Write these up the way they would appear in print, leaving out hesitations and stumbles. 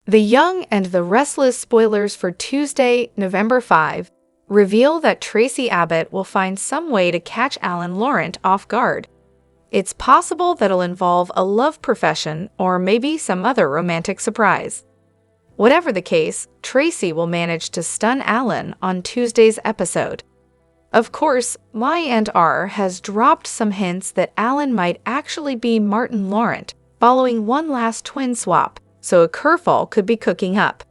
The Young and the Restless spoilers for Tuesday, November 5, reveal that Tracy Abbott will find some way to catch Alan Laurent off guard. It's possible that it'll involve a love profession or maybe some other romantic surprise. Whatever the case, Tracy will manage to stun Alan on Tuesday's episode. Of course, Young&The has dropped some hints that Alan might actually be Martin Laurent, following one last twin swap, so a curveball could be cooking up.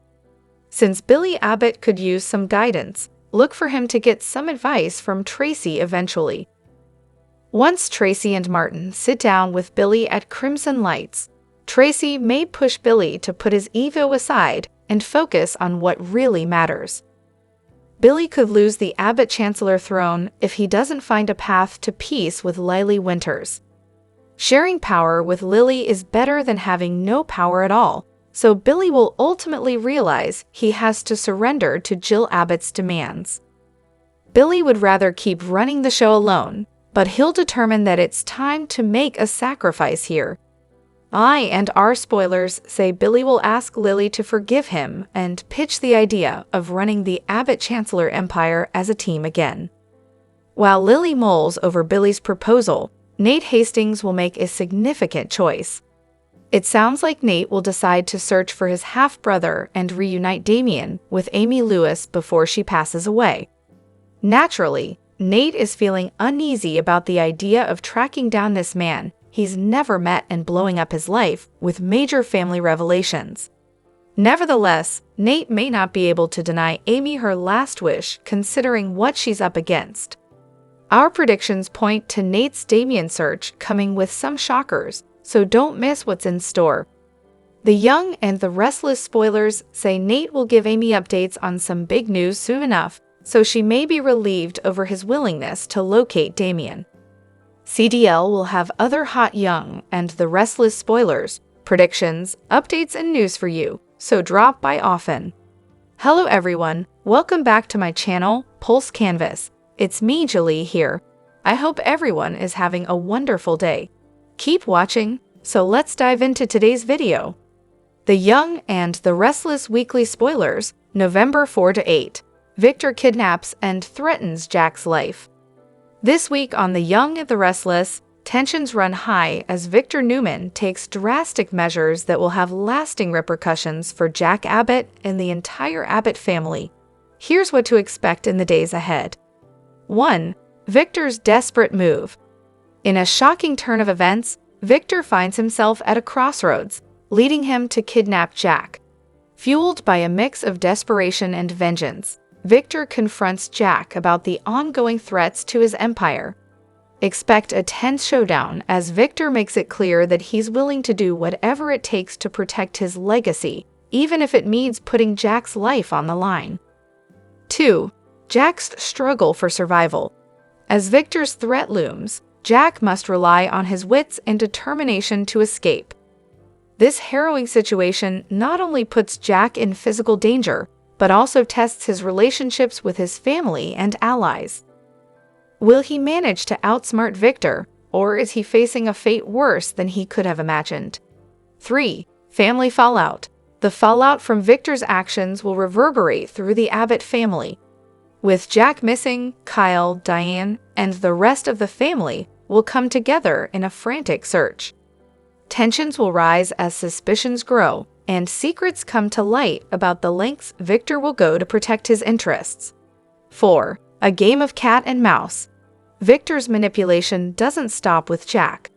Since Billy Abbott could use some guidance, look for him to get some advice from Tracy eventually. Once Tracy and Martin sit down with Billy at Crimson Lights, Tracy may push Billy to put his ego aside and focus on what really matters. Billy could lose the Abbott Chancellor throne if he doesn't find a path to peace with Lily Winters. Sharing power with Lily is better than having no power at all, so Billy will ultimately realize he has to surrender to Jill Abbott's demands. Billy would rather keep running the show alone, but he'll determine that it's time to make a sacrifice here. Young&The spoilers say Billy will ask Lily to forgive him and pitch the idea of running the Abbott Chancellor empire as a team again. While Lily mulls over Billy's proposal, Nate Hastings will make a significant choice. It sounds like Nate will decide to search for his half-brother and reunite Damien with Amy Lewis before she passes away. Naturally, Nate is feeling uneasy about the idea of tracking down this man he's never met and blowing up his life with major family revelations. Nevertheless, Nate may not be able to deny Amy her last wish considering what she's up against. Our predictions point to Nate's Damien search coming with some shockers, so don't miss what's in store. The Young and the Restless spoilers say Nate will give Amy updates on some big news soon enough, so she may be relieved over his willingness to locate Damien. CDL will have other hot Young and the Restless spoilers, predictions, updates, and news for you, so drop by often. Hello everyone, welcome back to my channel, Pulse Canvas. It's me, Julie, here. I hope everyone is having a wonderful day. Keep watching, so let's dive into today's video. The Young and the Restless weekly spoilers, November 4 to 8. Victor kidnaps and threatens Jack's life. This week on The Young and the Restless, tensions run high as Victor Newman takes drastic measures that will have lasting repercussions for Jack Abbott and the entire Abbott family. Here's what to expect in the days ahead. 1. Victor's desperate move. In a shocking turn of events, Victor finds himself at a crossroads, leading him to kidnap Jack. Fueled by a mix of desperation and vengeance, Victor confronts Jack about the ongoing threats to his empire. Expect a tense showdown as Victor makes it clear that he's willing to do whatever it takes to protect his legacy, even if it means putting Jack's life on the line. 2. Jack's struggle for survival. As Victor's threat looms, Jack must rely on his wits and determination to escape. This harrowing situation not only puts Jack in physical danger, but also tests his relationships with his family and allies. Will he manage to outsmart Victor, or is he facing a fate worse than he could have imagined? 3. Family fallout. The fallout from Victor's actions will reverberate through the Abbott family. With Jack missing, Kyle, Diane, and the rest of the family will come together in a frantic search. Tensions will rise as suspicions grow, and secrets come to light about the lengths Victor will go to protect his interests. 4. A game of cat and mouse. Victor's manipulation doesn't stop with Jack.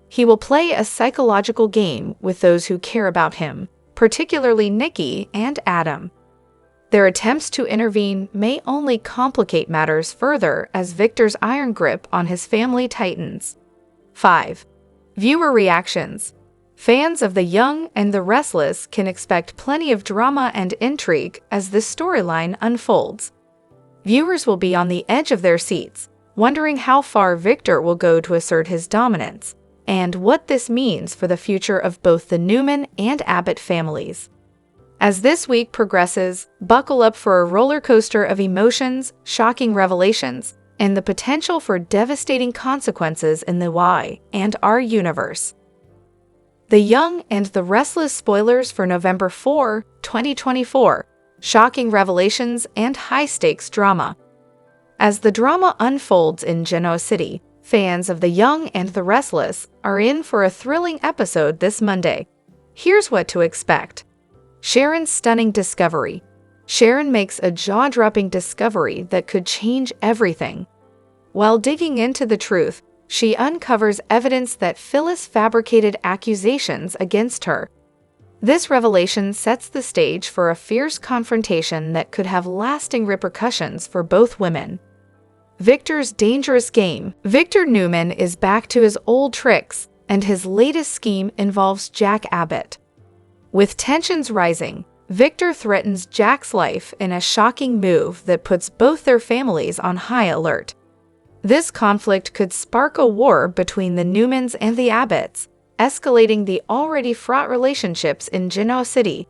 He will play a psychological game with those who care about him, particularly Nikki and Adam. Their attempts to intervene may only complicate matters further as Victor's iron grip on his family tightens. 5. Viewer reactions. Fans of The Young and the Restless can expect plenty of drama and intrigue as this storyline unfolds. Viewers will be on the edge of their seats, wondering how far Victor will go to assert his dominance, and what this means for the future of both the Newman and Abbott families. As this week progresses, buckle up for a roller coaster of emotions, shocking revelations, and the potential for devastating consequences in the Young&The universe. The Young and the Restless spoilers for November 4, 2024. Shocking revelations and high-stakes drama. As the drama unfolds in Genoa City, fans of The Young and the Restless are in for a thrilling episode this Monday. Here's what to expect. Sharon's stunning discovery. Sharon makes a jaw-dropping discovery that could change everything. While digging into the truth, she uncovers evidence that Phyllis fabricated accusations against her. This revelation sets the stage for a fierce confrontation that could have lasting repercussions for both women. Victor's dangerous game. Victor Newman is back to his old tricks, and his latest scheme involves Jack Abbott. With tensions rising, Victor threatens Jack's life in a shocking move that puts both their families on high alert. This conflict could spark a war between the Newmans and the Abbotts, escalating the already fraught relationships in Genoa City.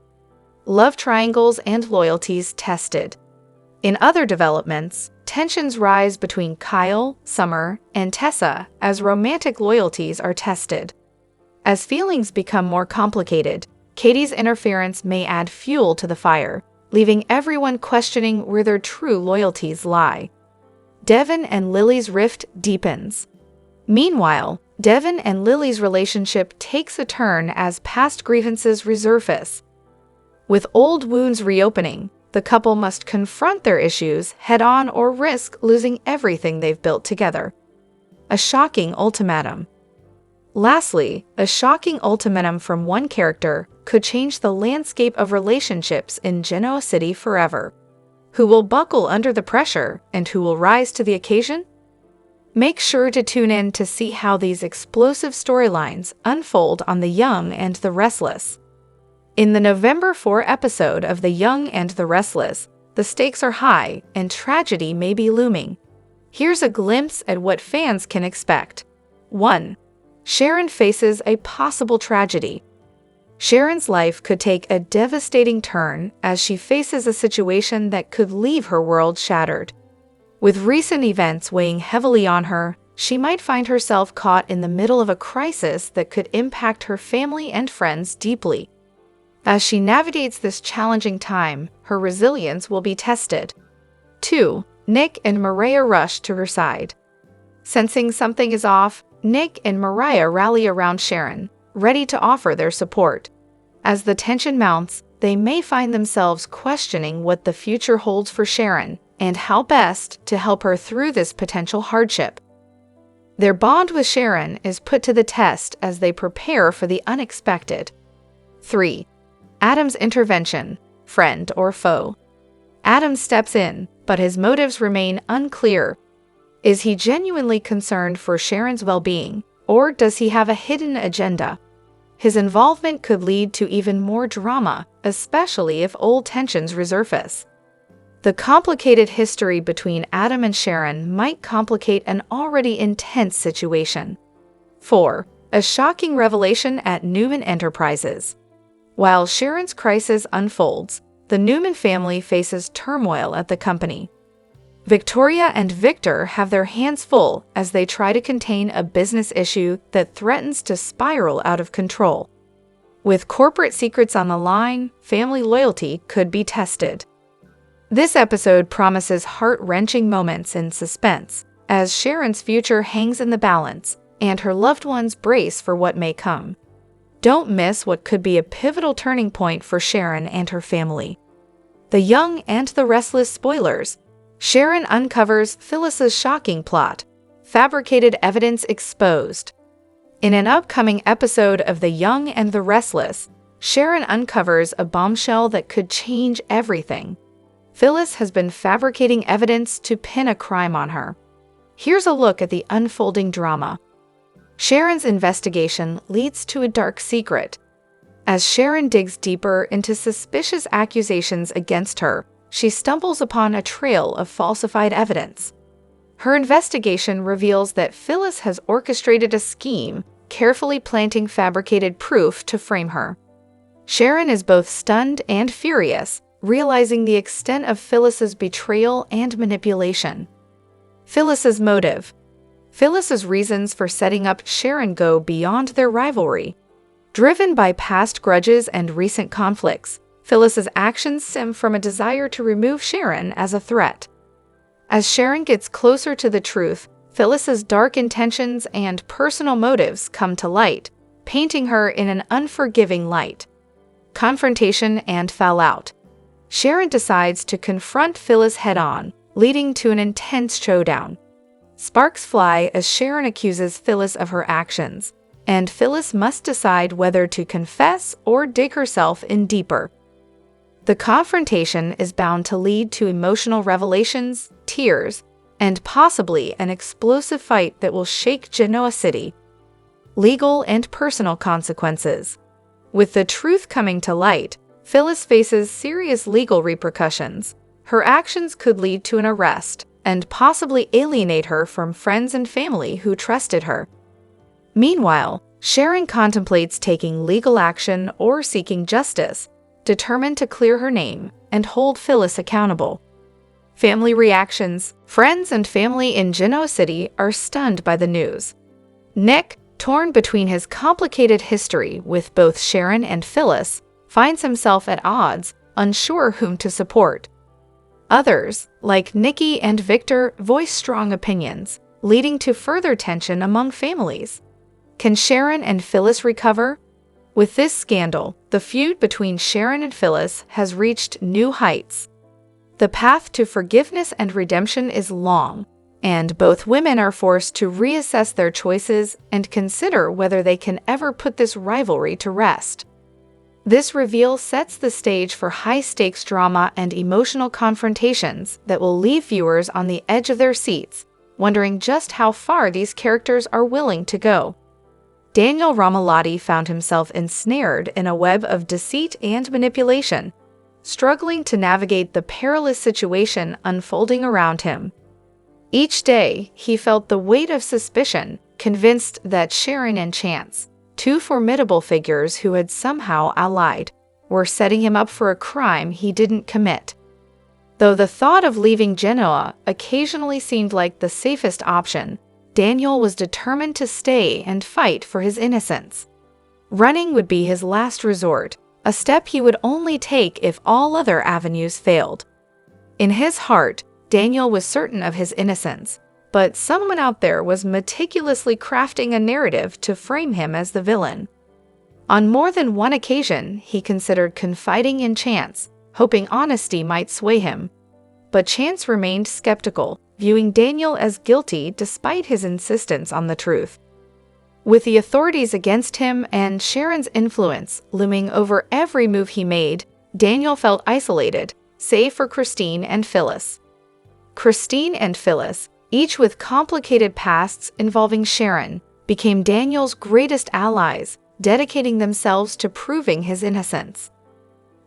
Love triangles and loyalties tested. In other developments, tensions rise between Kyle, Summer, and Tessa as romantic loyalties are tested. As feelings become more complicated, Katie's interference may add fuel to the fire, leaving everyone questioning where their true loyalties lie. Devon and Lily's rift deepens. Meanwhile, Devon and Lily's relationship takes a turn as past grievances resurface. With old wounds reopening, the couple must confront their issues head-on or risk losing everything they've built together. A shocking ultimatum. Lastly, a shocking ultimatum from one character could change the landscape of relationships in Genoa City forever. Who will buckle under the pressure and who will rise to the occasion? Make sure to tune in to see how these explosive storylines unfold on The Young and the Restless. In the November 4 episode of The Young and the Restless, the stakes are high and tragedy may be looming. Here's a glimpse at what fans can expect. 1. Sharon faces a possible tragedy. Sharon's life could take a devastating turn as she faces a situation that could leave her world shattered. With recent events weighing heavily on her, she might find herself caught in the middle of a crisis that could impact her family and friends deeply. As she navigates this challenging time, her resilience will be tested. 2. Nick and Mariah rush to her side. Sensing something is off, Nick and Mariah rally around Sharon, ready to offer their support. As the tension mounts, they may find themselves questioning what the future holds for Sharon and how best to help her through this potential hardship. Their bond with Sharon is put to the test as they prepare for the unexpected. 3. Adam's intervention, friend or foe. Adam steps in, but his motives remain unclear. Is he genuinely concerned for Sharon's well-being, or does he have a hidden agenda? His involvement could lead to even more drama, especially if old tensions resurface. The complicated history between Adam and Sharon might complicate an already intense situation. 4. A shocking revelation at Newman Enterprises. While Sharon's crisis unfolds, the Newman family faces turmoil at the company. Victoria and Victor have their hands full as they try to contain a business issue that threatens to spiral out of control. With corporate secrets on the line, family loyalty could be tested. This episode promises heart-wrenching moments in suspense, as Sharon's future hangs in the balance, and her loved ones brace for what may come. Don't miss what could be a pivotal turning point for Sharon and her family. The Young and the Restless spoilers. Sharon uncovers Phyllis's shocking plot. Fabricated evidence exposed. In an upcoming episode of The Young and the Restless, Sharon uncovers a bombshell that could change everything. Phyllis has been fabricating evidence to pin a crime on her. Here's a look at the unfolding drama. Sharon's investigation leads to a dark secret. As Sharon digs deeper into suspicious accusations against her, she stumbles upon a trail of falsified evidence. Her investigation reveals that Phyllis has orchestrated a scheme, carefully planting fabricated proof to frame her. Sharon is both stunned and furious, realizing the extent of Phyllis's betrayal and manipulation. Phyllis's motive. Phyllis's reasons for setting up Sharon go beyond their rivalry. Driven by past grudges and recent conflicts, Phyllis's actions stem from a desire to remove Sharon as a threat. As Sharon gets closer to the truth, Phyllis's dark intentions and personal motives come to light, painting her in an unforgiving light. Confrontation and fallout. Sharon decides to confront Phyllis head-on, leading to an intense showdown. Sparks fly as Sharon accuses Phyllis of her actions, and Phyllis must decide whether to confess or dig herself in deeper. The confrontation is bound to lead to emotional revelations, tears, and possibly an explosive fight that will shake Genoa City. Legal and personal consequences. With the truth coming to light, Phyllis faces serious legal repercussions. Her actions could lead to an arrest and possibly alienate her from friends and family who trusted her. Meanwhile, Sharon contemplates taking legal action or seeking justice, determined to clear her name and hold Phyllis accountable. Family reactions. Friends and family in Genoa City are stunned by the news. Nick, torn between his complicated history with both Sharon and Phyllis, finds himself at odds, unsure whom to support. Others, like Nikki and Victor, voice strong opinions, leading to further tension among families. Can Sharon and Phyllis recover? With this scandal, the feud between Sharon and Phyllis has reached new heights. The path to forgiveness and redemption is long, and both women are forced to reassess their choices and consider whether they can ever put this rivalry to rest. This reveal sets the stage for high-stakes drama and emotional confrontations that will leave viewers on the edge of their seats, wondering just how far these characters are willing to go. Daniel Romalotti found himself ensnared in a web of deceit and manipulation, struggling to navigate the perilous situation unfolding around him. Each day, he felt the weight of suspicion, convinced that Sharon and Chance, two formidable figures who had somehow allied, were setting him up for a crime he didn't commit. Though the thought of leaving Genoa occasionally seemed like the safest option, Daniel was determined to stay and fight for his innocence. Running would be his last resort, a step he would only take if all other avenues failed. In his heart, Daniel was certain of his innocence, but someone out there was meticulously crafting a narrative to frame him as the villain. On more than one occasion, he considered confiding in Chance, hoping honesty might sway him. But Chance remained skeptical, viewing Daniel as guilty despite his insistence on the truth. With the authorities against him and Sharon's influence looming over every move he made, Daniel felt isolated, save for Christine and Phyllis. Christine and Phyllis, each with complicated pasts involving Sharon, became Daniel's greatest allies, dedicating themselves to proving his innocence.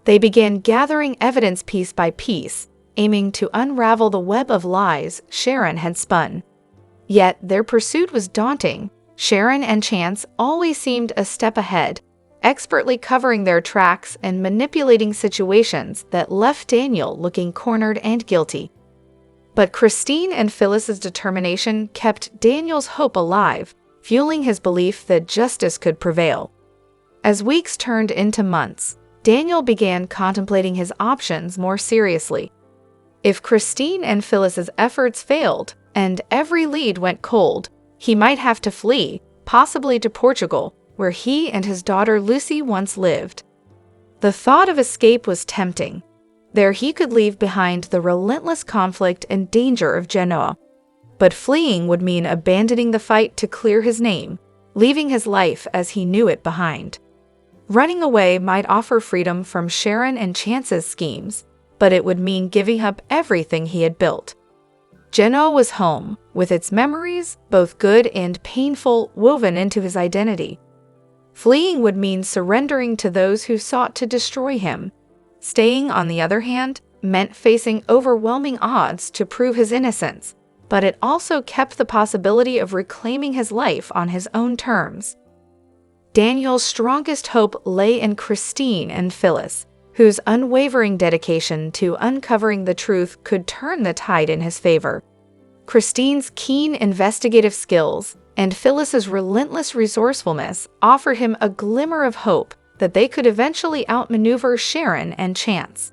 They began gathering evidence piece by piece, aiming to unravel the web of lies Sharon had spun. Yet their pursuit was daunting. Sharon and Chance always seemed a step ahead, expertly covering their tracks and manipulating situations that left Daniel looking cornered and guilty. But Christine and Phyllis's determination kept Daniel's hope alive, fueling his belief that justice could prevail. As weeks turned into months, Daniel began contemplating his options more seriously. If Christine and Phyllis's efforts failed and every lead went cold, he might have to flee, possibly to Portugal, where he and his daughter Lucy once lived. The thought of escape was tempting. There he could leave behind the relentless conflict and danger of Genoa. But fleeing would mean abandoning the fight to clear his name, leaving his life as he knew it behind. Running away might offer freedom from Sharon and Chance's schemes, but it would mean giving up everything he had built. Genoa was home, with its memories, both good and painful, woven into his identity. Fleeing would mean surrendering to those who sought to destroy him. Staying, on the other hand, meant facing overwhelming odds to prove his innocence, but it also kept the possibility of reclaiming his life on his own terms. Daniel's strongest hope lay in Christine and Phyllis, whose unwavering dedication to uncovering the truth could turn the tide in his favor. Christine's keen investigative skills, and Phyllis's relentless resourcefulness offered him a glimmer of hope that they could eventually outmaneuver Sharon and Chance.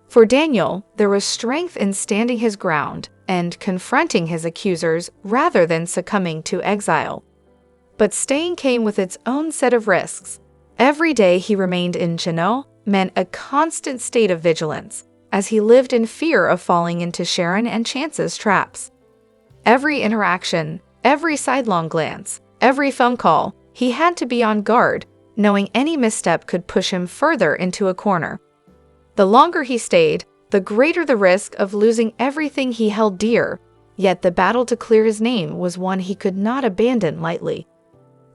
For Daniel, there was strength in standing his ground and confronting his accusers rather than succumbing to exile. But staying came with its own set of risks. Every day he remained in Genoa meant a constant state of vigilance, as he lived in fear of falling into Sharon and Chance's traps. Every interaction, every sidelong glance, every phone call, he had to be on guard, knowing any misstep could push him further into a corner. The longer he stayed, the greater the risk of losing everything he held dear, yet the battle to clear his name was one he could not abandon lightly.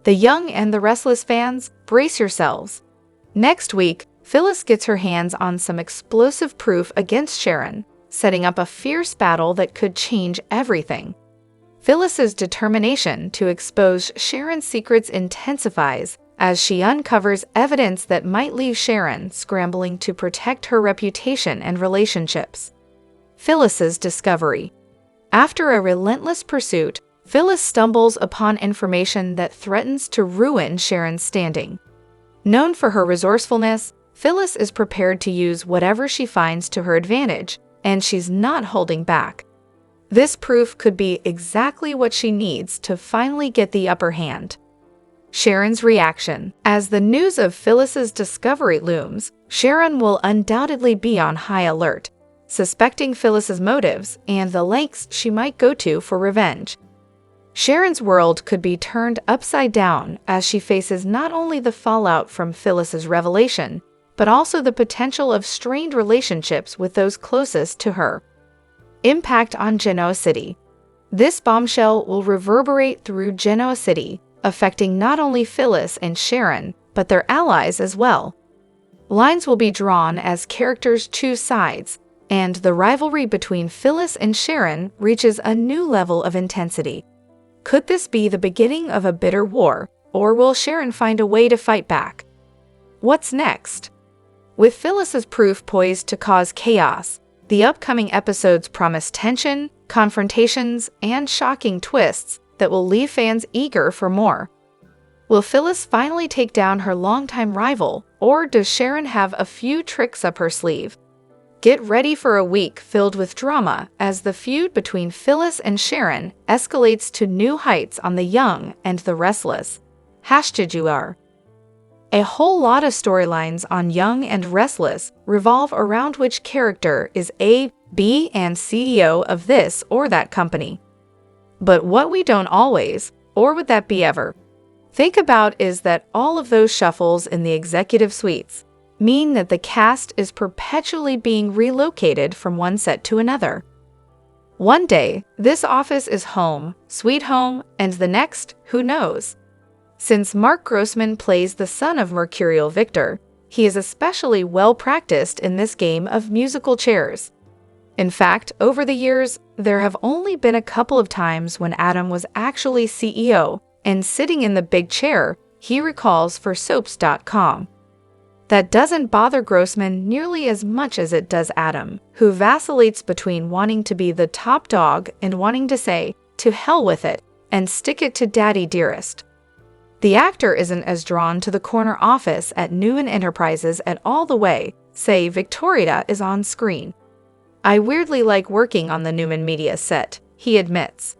The Young and the Restless fans, brace yourselves. Next week, Phyllis gets her hands on some explosive proof against Sharon, setting up a fierce battle that could change everything. Phyllis's determination to expose Sharon's secrets intensifies as she uncovers evidence that might leave Sharon scrambling to protect her reputation and relationships. Phyllis's discovery. After a relentless pursuit, Phyllis stumbles upon information that threatens to ruin Sharon's standing. Known for her resourcefulness, Phyllis is prepared to use whatever she finds to her advantage, and she's not holding back. This proof could be exactly what she needs to finally get the upper hand. Sharon's reaction. As the news of Phyllis's discovery looms, Sharon will undoubtedly be on high alert, suspecting Phyllis's motives and the lengths she might go to for revenge. Sharon's world could be turned upside down as she faces not only the fallout from Phyllis's revelation, but also the potential of strained relationships with those closest to her. Impact on Genoa City. This bombshell will reverberate through Genoa City, affecting not only Phyllis and Sharon, but their allies as well. Lines will be drawn as characters choose sides, and the rivalry between Phyllis and Sharon reaches a new level of intensity. Could this be the beginning of a bitter war, or will Sharon find a way to fight back? What's next? With Phyllis's proof poised to cause chaos, the upcoming episodes promise tension, confrontations, and shocking twists that will leave fans eager for more. Will Phyllis finally take down her longtime rival, or does Sharon have a few tricks up her sleeve? Get ready for a week filled with drama as the feud between Phyllis and Sharon escalates to new heights on The Young and the Restless. #UR. A whole lot of storylines on Young and Restless revolve around which character is A, B, and CEO of this or that company. But what we don't always, or would that be ever, think about is that all of those shuffles in the executive suites mean that the cast is perpetually being relocated from one set to another. One day, this office is home, sweet home, and the next, who knows? Since Mark Grossman plays the son of Mercurial Victor, he is especially well-practiced in this game of musical chairs. In fact, over the years, there have only been a couple of times when Adam was actually CEO and sitting in the big chair, he recalls for Soaps.com. That doesn't bother Grossman nearly as much as it does Adam, who vacillates between wanting to be the top dog and wanting to say, "To hell with it," and stick it to Daddy Dearest. The actor isn't as drawn to the corner office at Newman Enterprises at all the way, say Victoria is on screen. "I weirdly like working on the Newman Media set," he admits.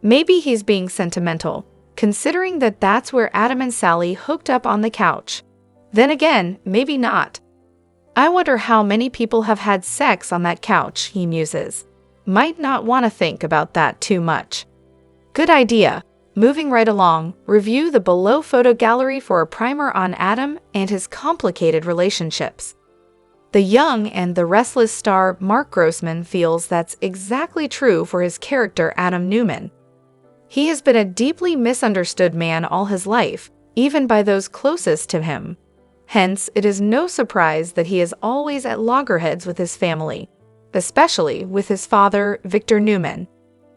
Maybe he's being sentimental, considering that that's where Adam and Sally hooked up on the couch. Then again, maybe not. "I wonder how many people have had sex on that couch," he muses. Might not want to think about that too much. Good idea. Moving right along, review the below photo gallery for a primer on Adam and his complicated relationships. The Young and the Restless star Mark Grossman feels that's exactly true for his character Adam Newman. He has been a deeply misunderstood man all his life, even by those closest to him. Hence, it is no surprise that he is always at loggerheads with his family, especially with his father, Victor Newman.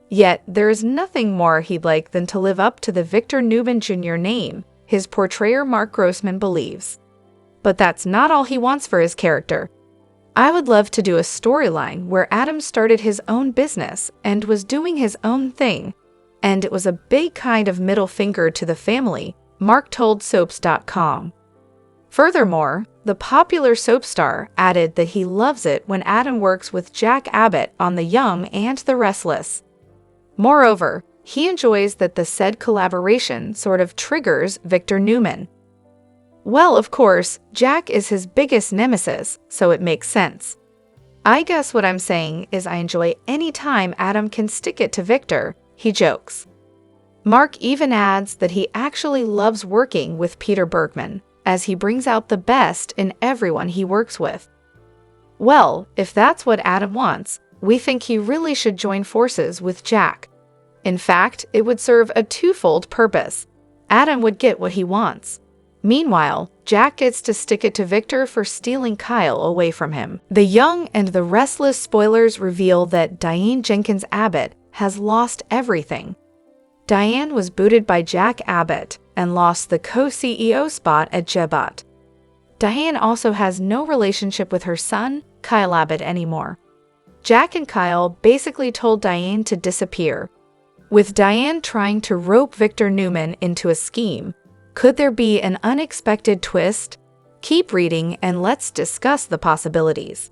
Yet, there is nothing more he'd like than to live up to the Victor Newman Jr. name, his portrayer Mark Grossman believes. But that's not all he wants for his character. "I would love to do a storyline where Adam started his own business and was doing his own thing. and it was a big kind of middle finger to the family, Mark told Soaps.com. Furthermore, the popular soap star added that he loves it when Adam works with Jack Abbott on the Young and the Restless. Moreover, he enjoys that the said collaboration sort of triggers Victor Newman. Well, of course, Jack is his biggest nemesis, so it makes sense. I guess what I'm saying is I enjoy any time Adam can stick it to Victor, he jokes. Mark even adds that he actually loves working with Peter Bergman, as he brings out the best in everyone he works with. Well, if that's what Adam wants, we think he really should join forces with Jack. In fact, it would serve a twofold purpose. Adam would get what he wants. Meanwhile, Jack gets to stick it to Victor for stealing Kyle away from him. The Young and the Restless spoilers reveal that Diane Jenkins Abbott has lost everything. Diane was booted by Jack Abbott and lost the co-CEO spot at Abbott. Diane also has no relationship with her son, Kyle Abbott, anymore. Jack and Kyle basically told Diane to disappear. With Diane trying to rope Victor Newman into a scheme, could there be an unexpected twist? Keep reading and let's discuss the possibilities.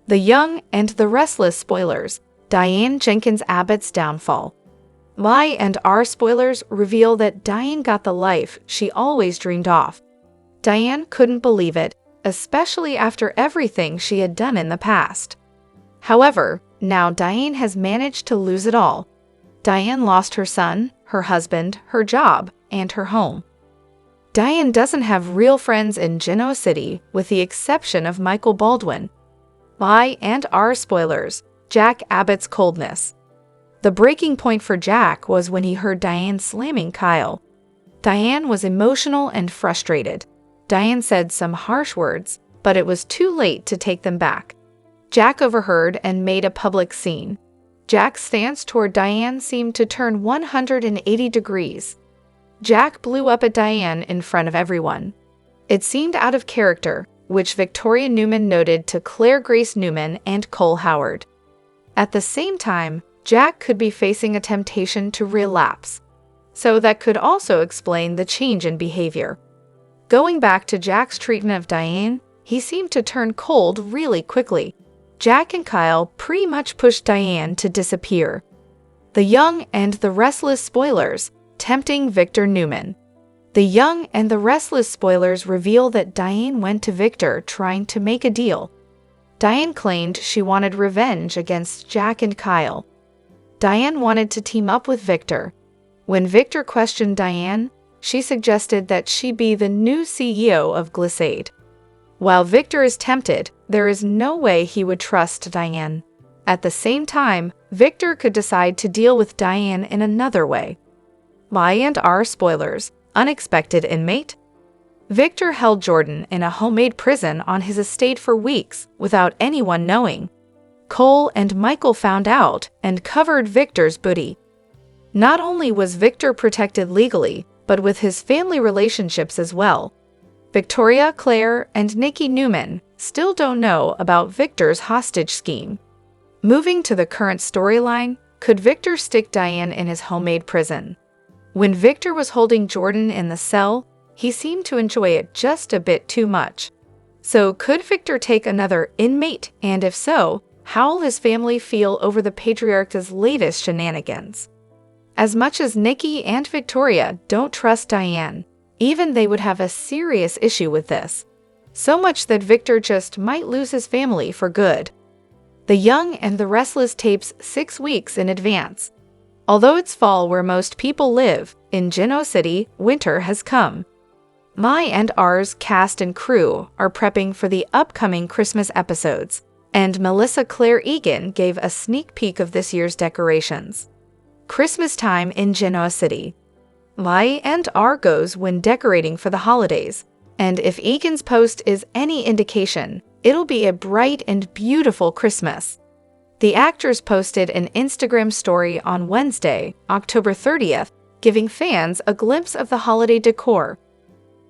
The Young and the Restless spoilers, Diane Jenkins Abbott's downfall. Y&R spoilers reveal that Diane got the life she always dreamed of. Diane couldn't believe it, especially after everything she had done in the past. However, now Diane has managed to lose it all. Diane lost her son, her husband, her job, and her home. Diane doesn't have real friends in Genoa City, with the exception of Michael Baldwin. Y&R spoilers, Jack Abbott's coldness. The breaking point for Jack was when he heard Diane slamming Kyle. Diane was emotional and frustrated. Diane said some harsh words, but it was too late to take them back. Jack overheard and made a public scene. Jack's stance toward Diane seemed to turn 180 degrees. Jack blew up at Diane in front of everyone. It seemed out of character, which Victoria Newman noted to Claire Grace Newman and Cole Howard. At the same time, Jack could be facing a temptation to relapse. So that could also explain the change in behavior. Going back to Jack's treatment of Diane, he seemed to turn cold really quickly. Jack and Kyle pretty much pushed Diane to disappear. The Young and the Restless spoilers, tempting Victor Newman. The Young and the Restless spoilers reveal that Diane went to Victor trying to make a deal. Diane claimed she wanted revenge against Jack and Kyle. Diane wanted to team up with Victor. When Victor questioned Diane, she suggested that she be the new CEO of Glissade. While Victor is tempted, there is no way he would trust Diane. At the same time, Victor could decide to deal with Diane in another way. Y&R spoilers, unexpected inmate. Victor held Jordan in a homemade prison on his estate for weeks without anyone knowing. Cole and Michael found out and covered Victor's booty. Not only was Victor protected legally, but with his family relationships as well. Victoria, Claire, and Nikki Newman still don't know about Victor's hostage scheme. Moving to the current storyline, could Victor stick Diane in his homemade prison? When Victor was holding Jordan in the cell, he seemed to enjoy it just a bit too much. So could Victor take another inmate, and if so, how will his family feel over the patriarch's latest shenanigans? As much as Nikki and Victoria don't trust Diane, even they would have a serious issue with this. So much that Victor just might lose his family for good. The Young and the Restless tapes 6 weeks in advance. Although it's fall where most people live, in Genoa City, winter has come. Y&R's cast and crew are prepping for the upcoming Christmas episodes, and Melissa Claire Egan gave a sneak peek of this year's decorations. Christmas time in Genoa City. Y&R goes when decorating for the holidays, and if Egan's post is any indication, it'll be a bright and beautiful Christmas. The actors posted an Instagram story on Wednesday, October 30th, giving fans a glimpse of the holiday decor.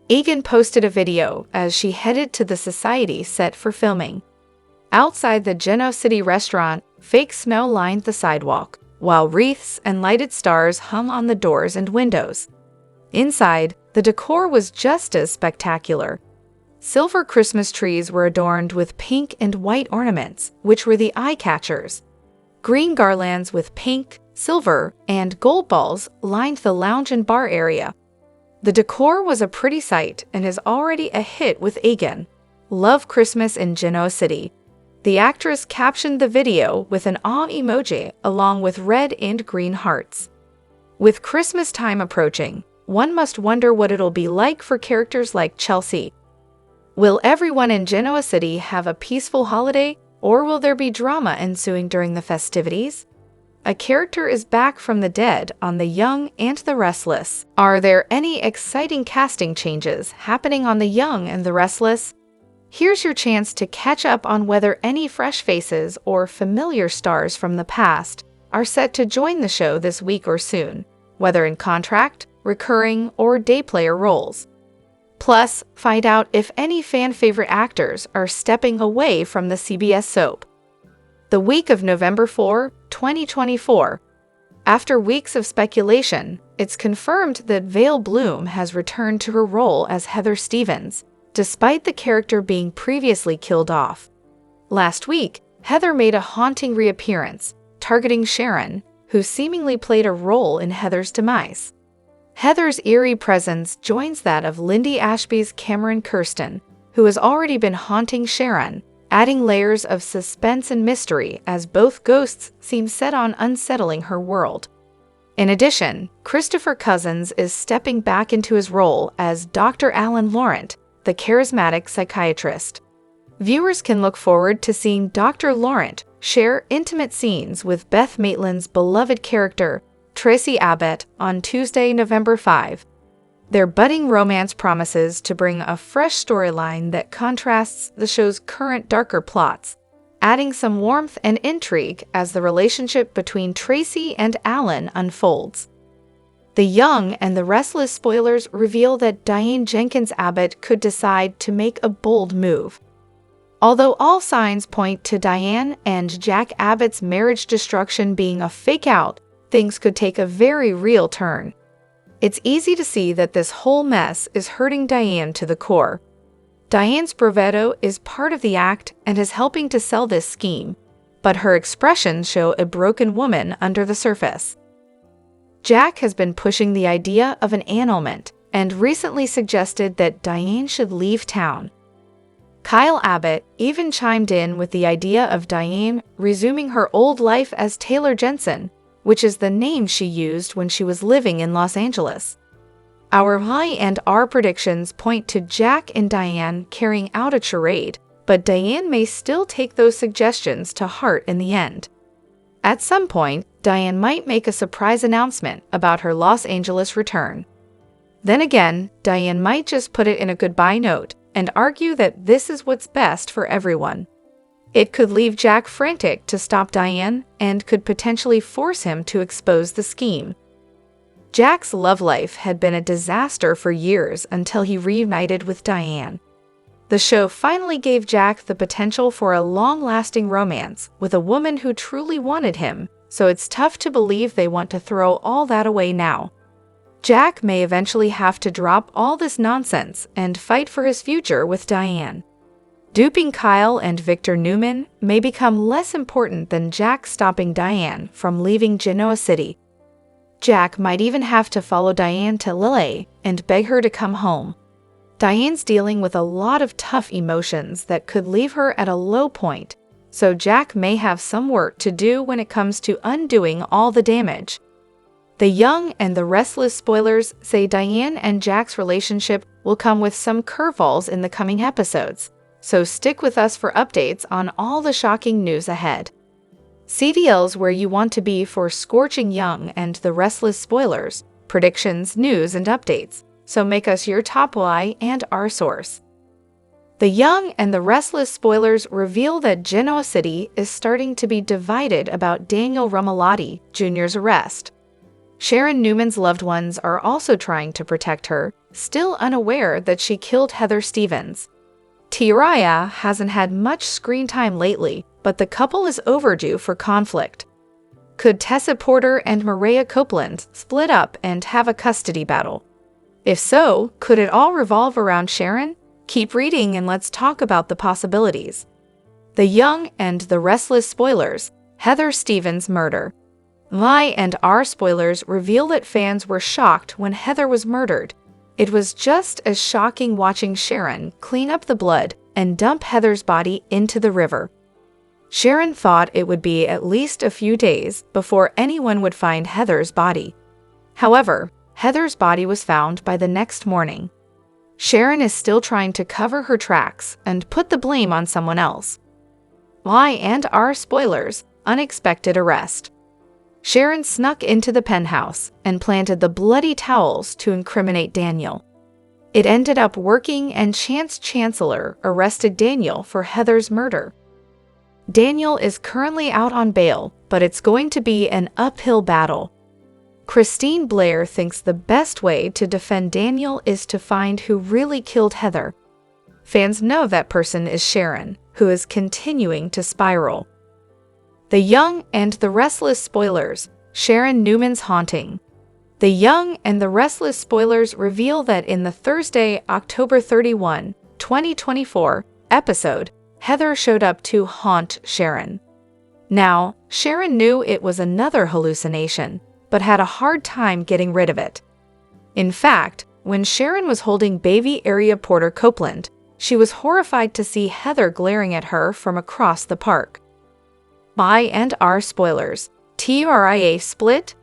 Egan posted a video as she headed to the society set for filming. Outside the Genoa City restaurant, fake snow lined the sidewalk. while wreaths and lighted stars hung on the doors and windows. Inside, the decor was just as spectacular. Silver Christmas trees were adorned with pink and white ornaments, which were the eye-catchers. Green garlands with pink, silver, and gold balls lined the lounge and bar area. The decor was a pretty sight and is already a hit with Diane. Love Christmas in Genoa City. The actress captioned the video with an awe emoji along with red and green hearts. With Christmas time approaching, one must wonder what it'll be like for characters like Chelsea. Will everyone in Genoa City have a peaceful holiday, or will there be drama ensuing during the festivities? A character is back from the dead on The Young and the Restless. Are there any exciting casting changes happening on The Young and the Restless? Here's your chance to catch up on whether any fresh faces or familiar stars from the past are set to join the show this week or soon, whether in contract, recurring, or day player roles. Plus, find out if any fan-favorite actors are stepping away from the CBS soap. The week of November 4, 2024. After weeks of speculation, it's confirmed that Vale Bloom has returned to her role as Heather Stevens, despite the character being previously killed off. Last week, Heather made a haunting reappearance, targeting Sharon, who seemingly played a role in Heather's demise. Heather's eerie presence joins that of Lindy Ashby's Cameron Kirsten, who has already been haunting Sharon, adding layers of suspense and mystery as both ghosts seem set on unsettling her world. In addition, Christopher Cousins is stepping back into his role as Dr. Alan Laurent, the charismatic psychiatrist. Viewers can look forward to seeing Dr. Laurent share intimate scenes with Beth Maitland's beloved character, Tracy Abbott, on Tuesday, November 5. Their budding romance promises to bring a fresh storyline that contrasts the show's current darker plots, adding some warmth and intrigue as the relationship between Tracy and Alan unfolds. The Young and the Restless spoilers reveal that Diane Jenkins Abbott could decide to make a bold move. Although all signs point to Diane and Jack Abbott's marriage destruction being a fake-out, things could take a very real turn. It's easy to see that this whole mess is hurting Diane to the core. Diane's bravado is part of the act and is helping to sell this scheme, but her expressions show a broken woman under the surface. Jack has been pushing the idea of an annulment and recently suggested that Diane should leave town. Kyle Abbott even chimed in with the idea of Diane resuming her old life as Taylor Jensen, which is the name she used when she was living in Los Angeles. Our and our predictions point to Jack and Diane carrying out a charade, but Diane may still take those suggestions to heart in the end. At some point, Diane might make a surprise announcement about her Los Angeles return. Then again, Diane might just put it in a goodbye note and argue that this is what's best for everyone. It could leave Jack frantic to stop Diane and could potentially force him to expose the scheme. Jack's love life had been a disaster for years until he reunited with Diane. The show finally gave Jack the potential for a long-lasting romance with a woman who truly wanted him, so it's tough to believe they want to throw all that away now. Jack may eventually have to drop all this nonsense and fight for his future with Diane. Duping Kyle and Victor Newman may become less important than Jack stopping Diane from leaving Genoa City. Jack might even have to follow Diane to Lille and beg her to come home. Diane's dealing with a lot of tough emotions that could leave her at a low point, so Jack may have some work to do when it comes to undoing all the damage. The Young and the Restless spoilers say Diane and Jack's relationship will come with some curveballs in the coming episodes, so stick with us for updates on all the shocking news ahead. CDL's where you want to be for scorching Young and the Restless spoilers, predictions, news, and updates, so make us your top eye and our source. The Young and the Restless spoilers reveal that Genoa City is starting to be divided about Daniel Rumalotti Jr.'s arrest. Sharon Newman's loved ones are also trying to protect her, still unaware that she killed Heather Stevens. Tiraya hasn't had much screen time lately, but the couple is overdue for conflict. Could Tessa Porter and Maria Copeland split up and have a custody battle? If so, could it all revolve around Sharon? Keep reading and let's talk about the possibilities. The Young and the Restless spoilers, Heather Stevens' murder. Y&R spoilers reveal that fans were shocked when Heather was murdered. It was just as shocking watching Sharon clean up the blood and dump Heather's body into the river. Sharon thought it would be at least a few days before anyone would find Heather's body. However, Heather's body was found by the next morning. Sharon is still trying to cover her tracks and put the blame on someone else. Y&R spoilers, unexpected arrest. Sharon snuck into the penthouse and planted the bloody towels to incriminate Daniel. It ended up working and Chance Chancellor arrested Daniel for Heather's murder. Daniel is currently out on bail, but it's going to be an uphill battle. Christine Blair thinks the best way to defend Daniel is to find who really killed Heather. Fans know that person is Sharon, who is continuing to spiral. The Young and the Restless spoilers, Sharon Newman's haunting. The Young and the Restless spoilers reveal that in the Thursday, October 31, 2024 episode, Heather showed up to haunt Sharon. Now, Sharon knew it was another hallucination, but had a hard time getting rid of it. In fact, when Sharon was holding baby Area Porter Copeland, she was horrified to see Heather glaring at her from across the park. Y&R spoilers, TRIA split?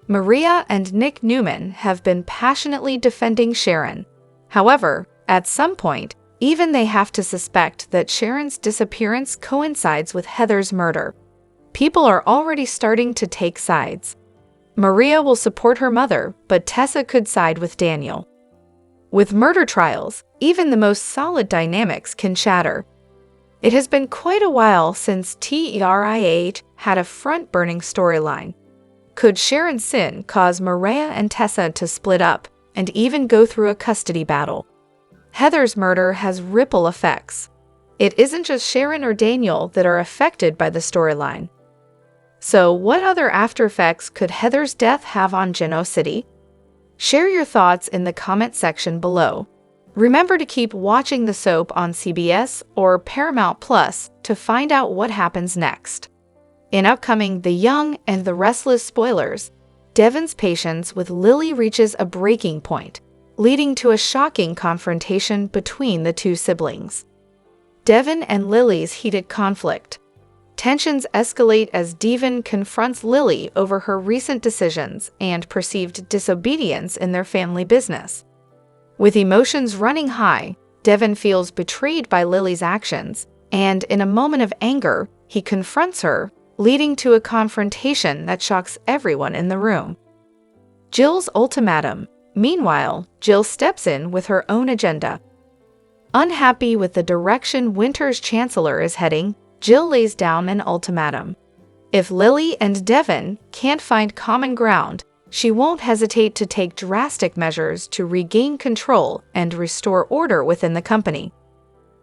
Maria and Nick Newman have been passionately defending Sharon. However, at some point, even they have to suspect that Sharon's disappearance coincides with Heather's murder. People are already starting to take sides. Maria will support her mother, but Tessa could side with Daniel. With murder trials, even the most solid dynamics can shatter. It has been quite a while since TRIH had a front-burning storyline. Could Sharon's sin cause Maria and Tessa to split up and even go through a custody battle? Heather's murder has ripple effects. It isn't just Sharon or Daniel that are affected by the storyline. So, what other aftereffects could Heather's death have on Genoa City? Share your thoughts in the comment section below. Remember to keep watching the soap on CBS or Paramount Plus to find out what happens next. In upcoming The Young and the Restless spoilers, Devon's patience with Lily reaches a breaking point, leading to a shocking confrontation between the two siblings. Devon and Lily's heated conflict. Tensions escalate as Devon confronts Lily over her recent decisions and perceived disobedience in their family business. With emotions running high, Devon feels betrayed by Lily's actions, and in a moment of anger, he confronts her, leading to a confrontation that shocks everyone in the room. Jill's ultimatum. Meanwhile, Jill steps in with her own agenda. Unhappy with the direction Winter's Chancellor is heading, Jill lays down an ultimatum. If Lily and Devon can't find common ground, she won't hesitate to take drastic measures to regain control and restore order within the company.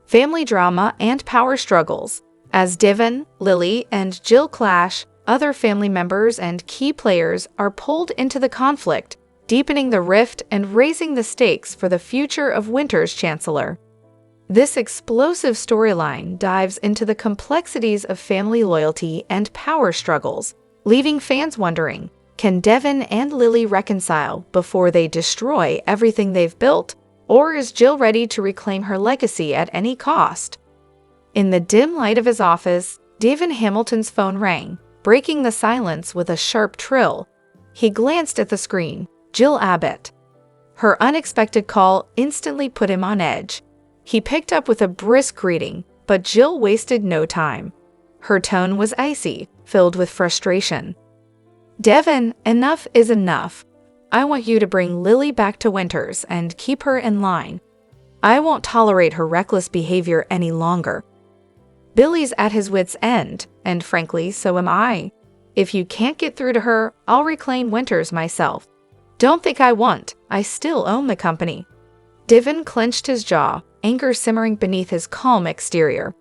Family drama and power struggles. As Devon, Lily, and Jill clash, other family members and key players are pulled into the conflict, deepening the rift and raising the stakes for the future of Winter's Chancellor. This explosive storyline dives into the complexities of family loyalty and power struggles, leaving fans wondering, can Devon and Lily reconcile before they destroy everything they've built, or is Jill ready to reclaim her legacy at any cost? In the dim light of his office, Devon Hamilton's phone rang, breaking the silence with a sharp trill. He glanced at the screen. Jill Abbott. Her unexpected call instantly put him on edge. He picked up with a brisk greeting, but Jill wasted no time. Her tone was icy, filled with frustration. Devon, enough is enough. I want you to bring Lily back to Winters and keep her in line. I won't tolerate her reckless behavior any longer. Billy's at his wit's end, and frankly, so am I. If you can't get through to her, I'll reclaim Winters myself. Don't think I won't. I still own the company. Devon clenched his jaw, anger simmering beneath his calm exterior.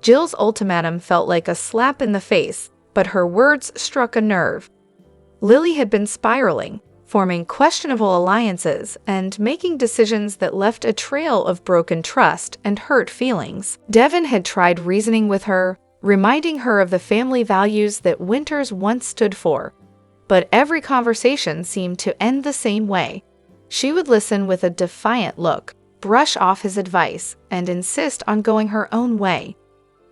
Jill's ultimatum felt like a slap in the face, but her words struck a nerve. Lily had been spiraling, forming questionable alliances and making decisions that left a trail of broken trust and hurt feelings. Devon had tried reasoning with her, reminding her of the family values that Winters once stood for. But every conversation seemed to end the same way. She would listen with a defiant look, brush off his advice, and insist on going her own way.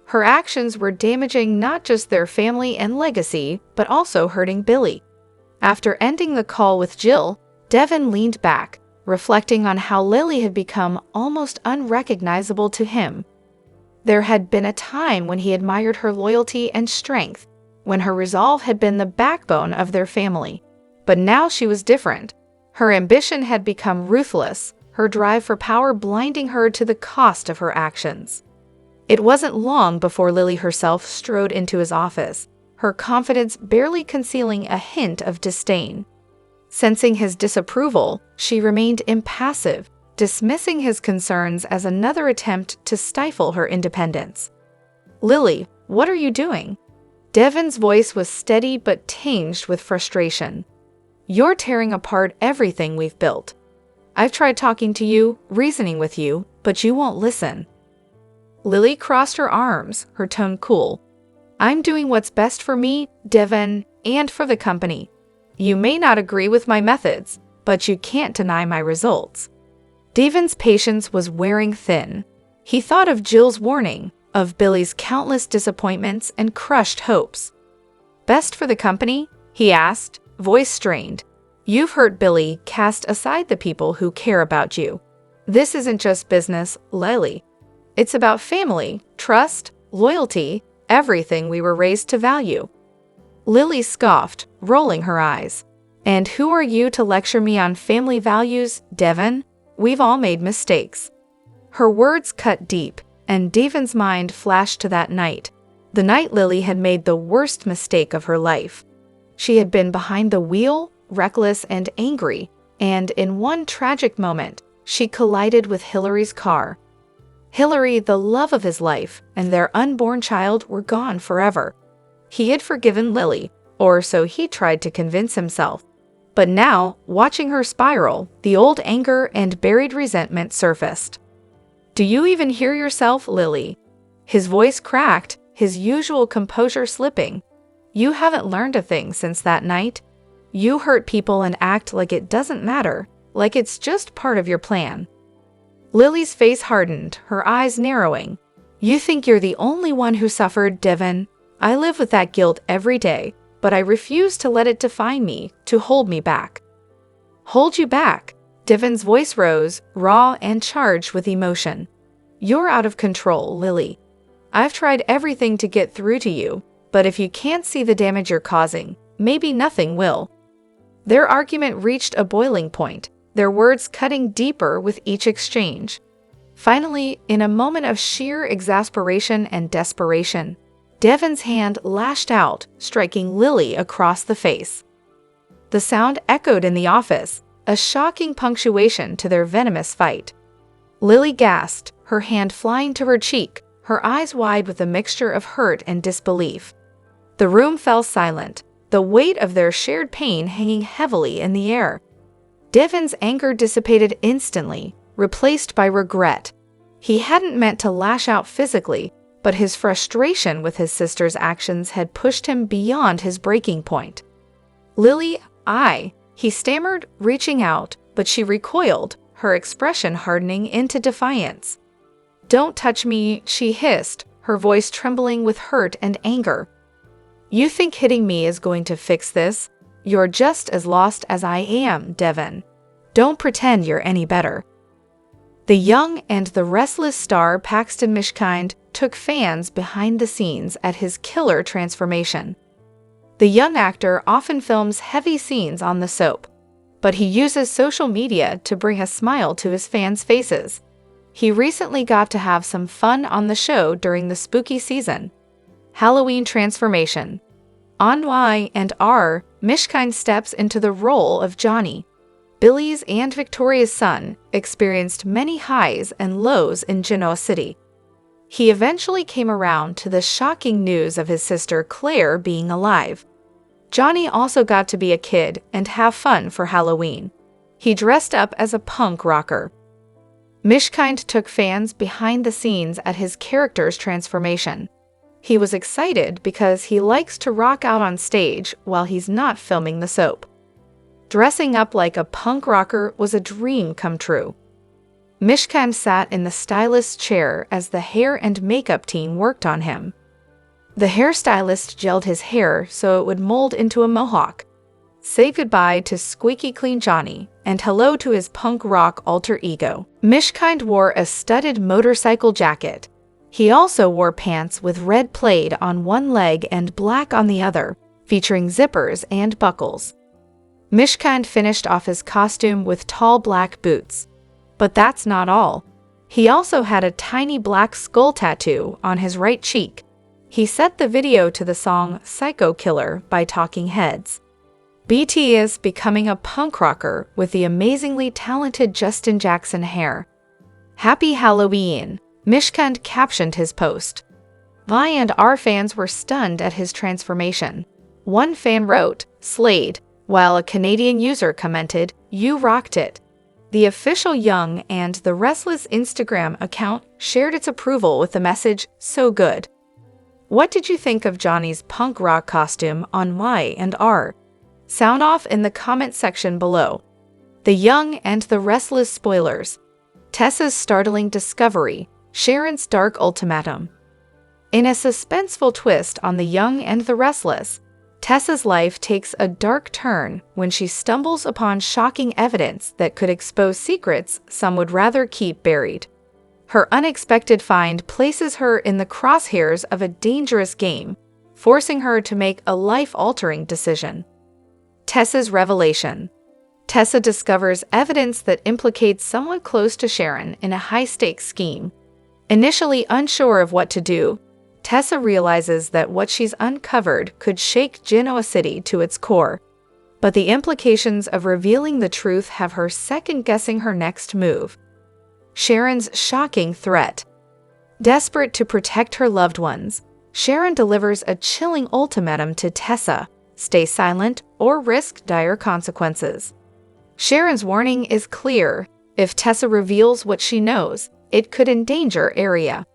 Her actions were damaging not just their family and legacy, but also hurting Billy. After ending the call with Jill, Devon leaned back, reflecting on how Lily had become almost unrecognizable to him. There had been a time when he admired her loyalty and strength, when her resolve had been the backbone of their family. But now she was different. Her ambition had become ruthless, her drive for power blinding her to the cost of her actions. It wasn't long before Lily herself strode into his office, her confidence barely concealing a hint of disdain. Sensing his disapproval, she remained impassive, dismissing his concerns as another attempt to stifle her independence. "Lily, what are you doing?" Devon's voice was steady but tinged with frustration. "You're tearing apart everything we've built. I've tried talking to you, reasoning with you, but you won't listen." Lily crossed her arms, her tone cool. "I'm doing what's best for me, Devon, and for the company. You may not agree with my methods, but you can't deny my results." Devon's patience was wearing thin. He thought of Jill's warning, of Billy's countless disappointments and crushed hopes. "Best for the company?" he asked, voice strained. "You've hurt Billy, cast aside the people who care about you. This isn't just business, Lily. It's about family, trust, loyalty, everything we were raised to value." Lily scoffed, rolling her eyes. "And who are you to lecture me on family values, Devon? We've all made mistakes." Her words cut deep, and Devon's mind flashed to that night, the night Lily had made the worst mistake of her life. She had been behind the wheel, reckless and angry, and in one tragic moment, she collided with Hillary's car. Hillary, the love of his life, and their unborn child were gone forever. He had forgiven Lily, or so he tried to convince himself. But now, watching her spiral, the old anger and buried resentment surfaced. "Do you even hear yourself, Lily?" His voice cracked, his usual composure slipping. "You haven't learned a thing since that night. You hurt people and act like it doesn't matter, like it's just part of your plan." Lily's face hardened, her eyes narrowing. "You think you're the only one who suffered, Devon. I live with that guilt every day, but I refuse to let it define me, to hold me back." "Hold you back?" Devon's voice rose, raw and charged with emotion. "You're out of control, Lily. I've tried everything to get through to you, but if you can't see the damage you're causing, maybe nothing will." Their argument reached a boiling point, their words cutting deeper with each exchange. Finally, in a moment of sheer exasperation and desperation, Devon's hand lashed out, striking Lily across the face. The sound echoed in the office, a shocking punctuation to their venomous fight. Lily gasped, her hand flying to her cheek, her eyes wide with a mixture of hurt and disbelief. The room fell silent, the weight of their shared pain hanging heavily in the air. Devon's anger dissipated instantly, replaced by regret. He hadn't meant to lash out physically, but his frustration with his sister's actions had pushed him beyond his breaking point. "Lily, he stammered, reaching out, but she recoiled, her expression hardening into defiance. "Don't touch me," she hissed, her voice trembling with hurt and anger. "You think hitting me is going to fix this? You're just as lost as I am, Devon. Don't pretend you're any better." The Young and the Restless star Paxton Mishkind took fans behind the scenes at his killer transformation. The young actor often films heavy scenes on the soap, but he uses social media to bring a smile to his fans' faces. He recently got to have some fun on the show during the spooky season. Halloween transformation. On Y&R, Mishkind steps into the role of Johnny. Billy's and Victoria's son experienced many highs and lows in Genoa City. He eventually came around to the shocking news of his sister Claire being alive. Johnny also got to be a kid and have fun for Halloween. He dressed up as a punk rocker. Mishkind took fans behind the scenes at his character's transformation. He was excited because he likes to rock out on stage while he's not filming the soap. Dressing up like a punk rocker was a dream come true. Mishkind sat in the stylist's chair as the hair and makeup team worked on him. The hairstylist gelled his hair so it would mold into a mohawk. Say goodbye to squeaky clean Johnny and hello to his punk rock alter ego. Mishkind wore a studded motorcycle jacket. He also wore pants with red plaid on one leg and black on the other, featuring zippers and buckles. Mishkind finished off his costume with tall black boots. But that's not all. He also had a tiny black skull tattoo on his right cheek. He set the video to the song Psycho Killer by Talking Heads. BT is becoming a punk rocker with the amazingly talented Justin Jackson hair. Happy Halloween, Mishkind captioned his post. Young&The fans were stunned at his transformation. One fan wrote, "Slayed," while a Canadian user commented, "You rocked it." The official Young&The Restless Instagram account shared its approval with the message, "So good." What did you think of Johnny's punk rock costume on Young&The? Sound off in the comment section below. The Young&The Restless spoilers. Tessa's startling discovery, Sharon's dark ultimatum. In a suspenseful twist on the Young&The Restless, Tessa's life takes a dark turn when she stumbles upon shocking evidence that could expose secrets some would rather keep buried. Her unexpected find places her in the crosshairs of a dangerous game, forcing her to make a life-altering decision. Tessa's revelation. Tessa discovers evidence that implicates someone close to Sharon in a high-stakes scheme. Initially unsure of what to do, Tessa realizes that what she's uncovered could shake Genoa City to its core. But the implications of revealing the truth have her second-guessing her next move. Sharon's shocking threat. Desperate to protect her loved ones, Sharon delivers a chilling ultimatum to Tessa: stay silent or risk dire consequences. Sharon's warning is clear: if Tessa reveals what she knows, it could endanger Area.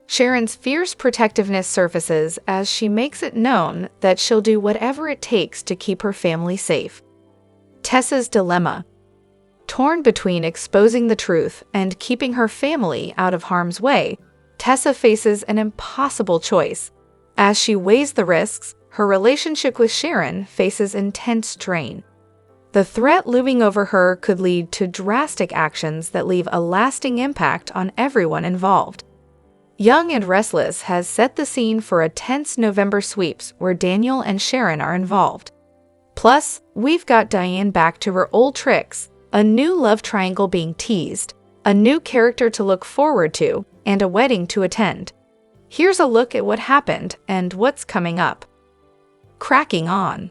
Sharon's fierce protectiveness surfaces as she makes it known that she'll do whatever it takes to keep her family safe. Tessa's dilemma. Torn between exposing the truth and keeping her family out of harm's way, Tessa faces an impossible choice. As she weighs the risks, her relationship with Sharon faces intense strain. The threat looming over her could lead to drastic actions that leave a lasting impact on everyone involved. Young&The Restless has set the scene for a tense November sweeps where Daniel and Sharon are involved. Plus, we've got Diane back to her old tricks, a new love triangle being teased, a new character to look forward to, and a wedding to attend. Here's a look at what happened and what's coming up. Cracking on.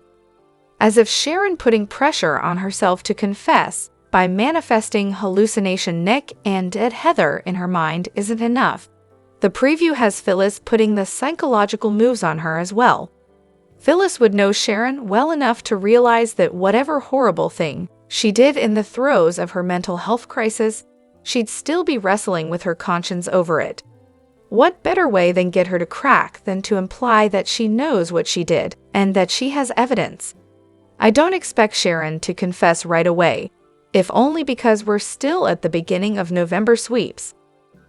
As if Sharon putting pressure on herself to confess by manifesting hallucination Nick and dead Heather in her mind isn't enough. The preview has Phyllis putting the psychological moves on her as well. Phyllis would know Sharon well enough to realize that whatever horrible thing she did in the throes of her mental health crisis, she'd still be wrestling with her conscience over it. What better way than get her to crack than to imply that she knows what she did and that she has evidence? I don't expect Sharon to confess right away, if only because we're still at the beginning of November sweeps.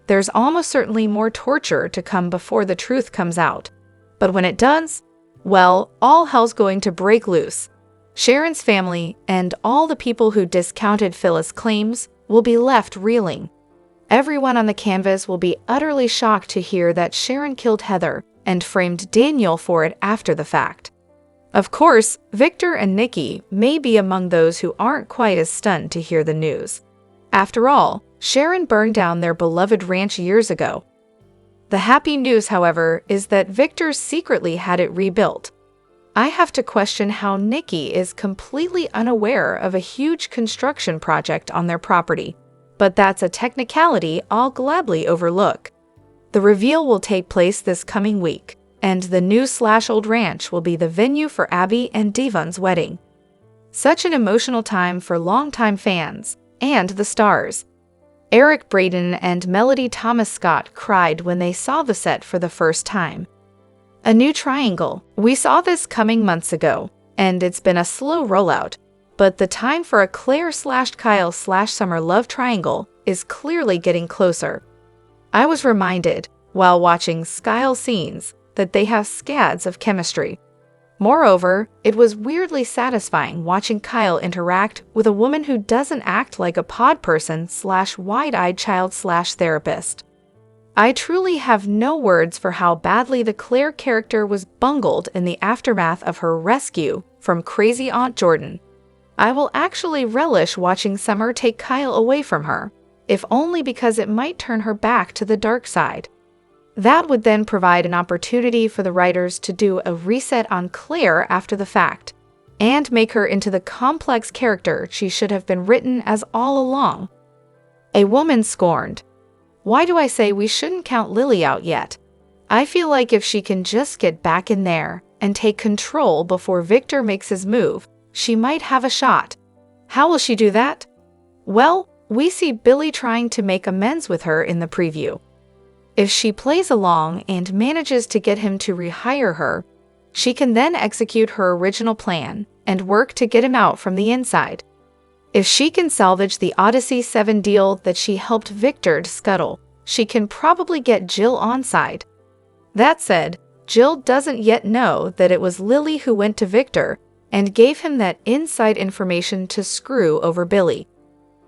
There's almost certainly more torture to come before the truth comes out. But when it does, well, all hell's going to break loose. Sharon's family and all the people who discounted Phyllis' claims will be left reeling. Everyone on the canvas will be utterly shocked to hear that Sharon killed Heather and framed Daniel for it after the fact. Of course, Victor and Nikki may be among those who aren't quite as stunned to hear the news. After all, Sharon burned down their beloved ranch years ago. The happy news, however, is that Victor secretly had it rebuilt. I have to question how Nikki is completely unaware of a huge construction project on their property, but that's a technicality I'll gladly overlook. The reveal will take place this coming week, and the new/old ranch will be the venue for Abby and Devon's wedding. Such an emotional time for longtime fans, and the stars. Eric Braeden and Melody Thomas Scott cried when they saw the set for the first time. A new triangle. We saw this coming months ago, and it's been a slow rollout, but the time for a Claire/Kyle/Summer love triangle is clearly getting closer. I was reminded, while watching Kyle scenes, that they have scads of chemistry. Moreover, it was weirdly satisfying watching Kyle interact with a woman who doesn't act like a pod person/wide-eyed child/therapist. I truly have no words for how badly the Claire character was bungled in the aftermath of her rescue from crazy Aunt Jordan. I will actually relish watching Summer take Kyle away from her, if only because it might turn her back to the dark side. That would then provide an opportunity for the writers to do a reset on Claire after the fact, and make her into the complex character she should have been written as all along. A woman scorned. Why do I say we shouldn't count Lily out yet? I feel like if she can just get back in there and take control before Victor makes his move, she might have a shot. How will she do that? Well, we see Billy trying to make amends with her in the preview. If she plays along and manages to get him to rehire her, she can then execute her original plan and work to get him out from the inside. If she can salvage the Odyssey 7 deal that she helped Victor scuttle, she can probably get Jill on side. That said, Jill doesn't yet know that it was Lily who went to Victor and gave him that inside information to screw over Billy.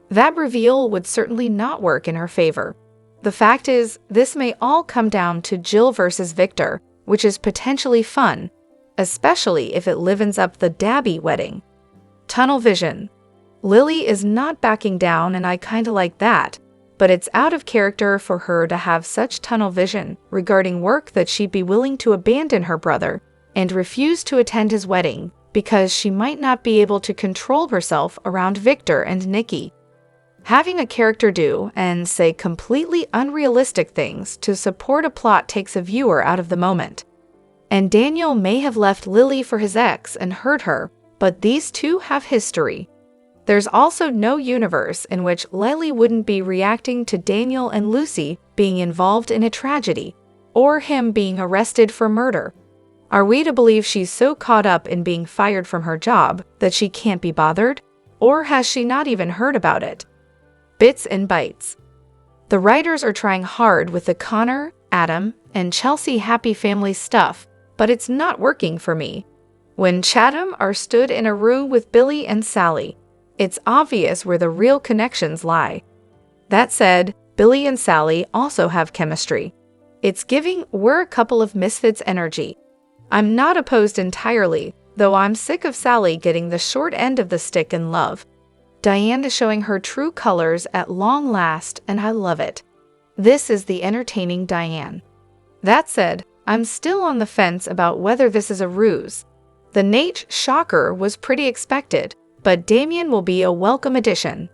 That reveal would certainly not work in her favor. The fact is, this may all come down to Jill versus Victor, which is potentially fun, especially if it livens up the Dabby wedding. Tunnel vision. Lily is not backing down, and I kinda like that, but it's out of character for her to have such tunnel vision regarding work that she'd be willing to abandon her brother and refuse to attend his wedding because she might not be able to control herself around Victor and Nikki. Having a character do and say completely unrealistic things to support a plot takes a viewer out of the moment. And Daniel may have left Lily for his ex and hurt her, but these two have history. There's also no universe in which Lily wouldn't be reacting to Daniel and Lucy being involved in a tragedy, or him being arrested for murder. Are we to believe she's so caught up in being fired from her job that she can't be bothered? Or has she not even heard about it? Bits and bytes. The writers are trying hard with the Connor, Adam, and Chelsea happy family stuff, but it's not working for me. When Chatham are stood in a room with Billy and Sally, it's obvious where the real connections lie. That said, Billy and Sally also have chemistry. It's giving we're a couple of misfits energy. I'm not opposed entirely, though I'm sick of Sally getting the short end of the stick in love. Diane is showing her true colors at long last, and I love it. This is the entertaining Diane. That said, I'm still on the fence about whether this is a ruse. The Nate shocker was pretty expected, but Damien will be a welcome addition.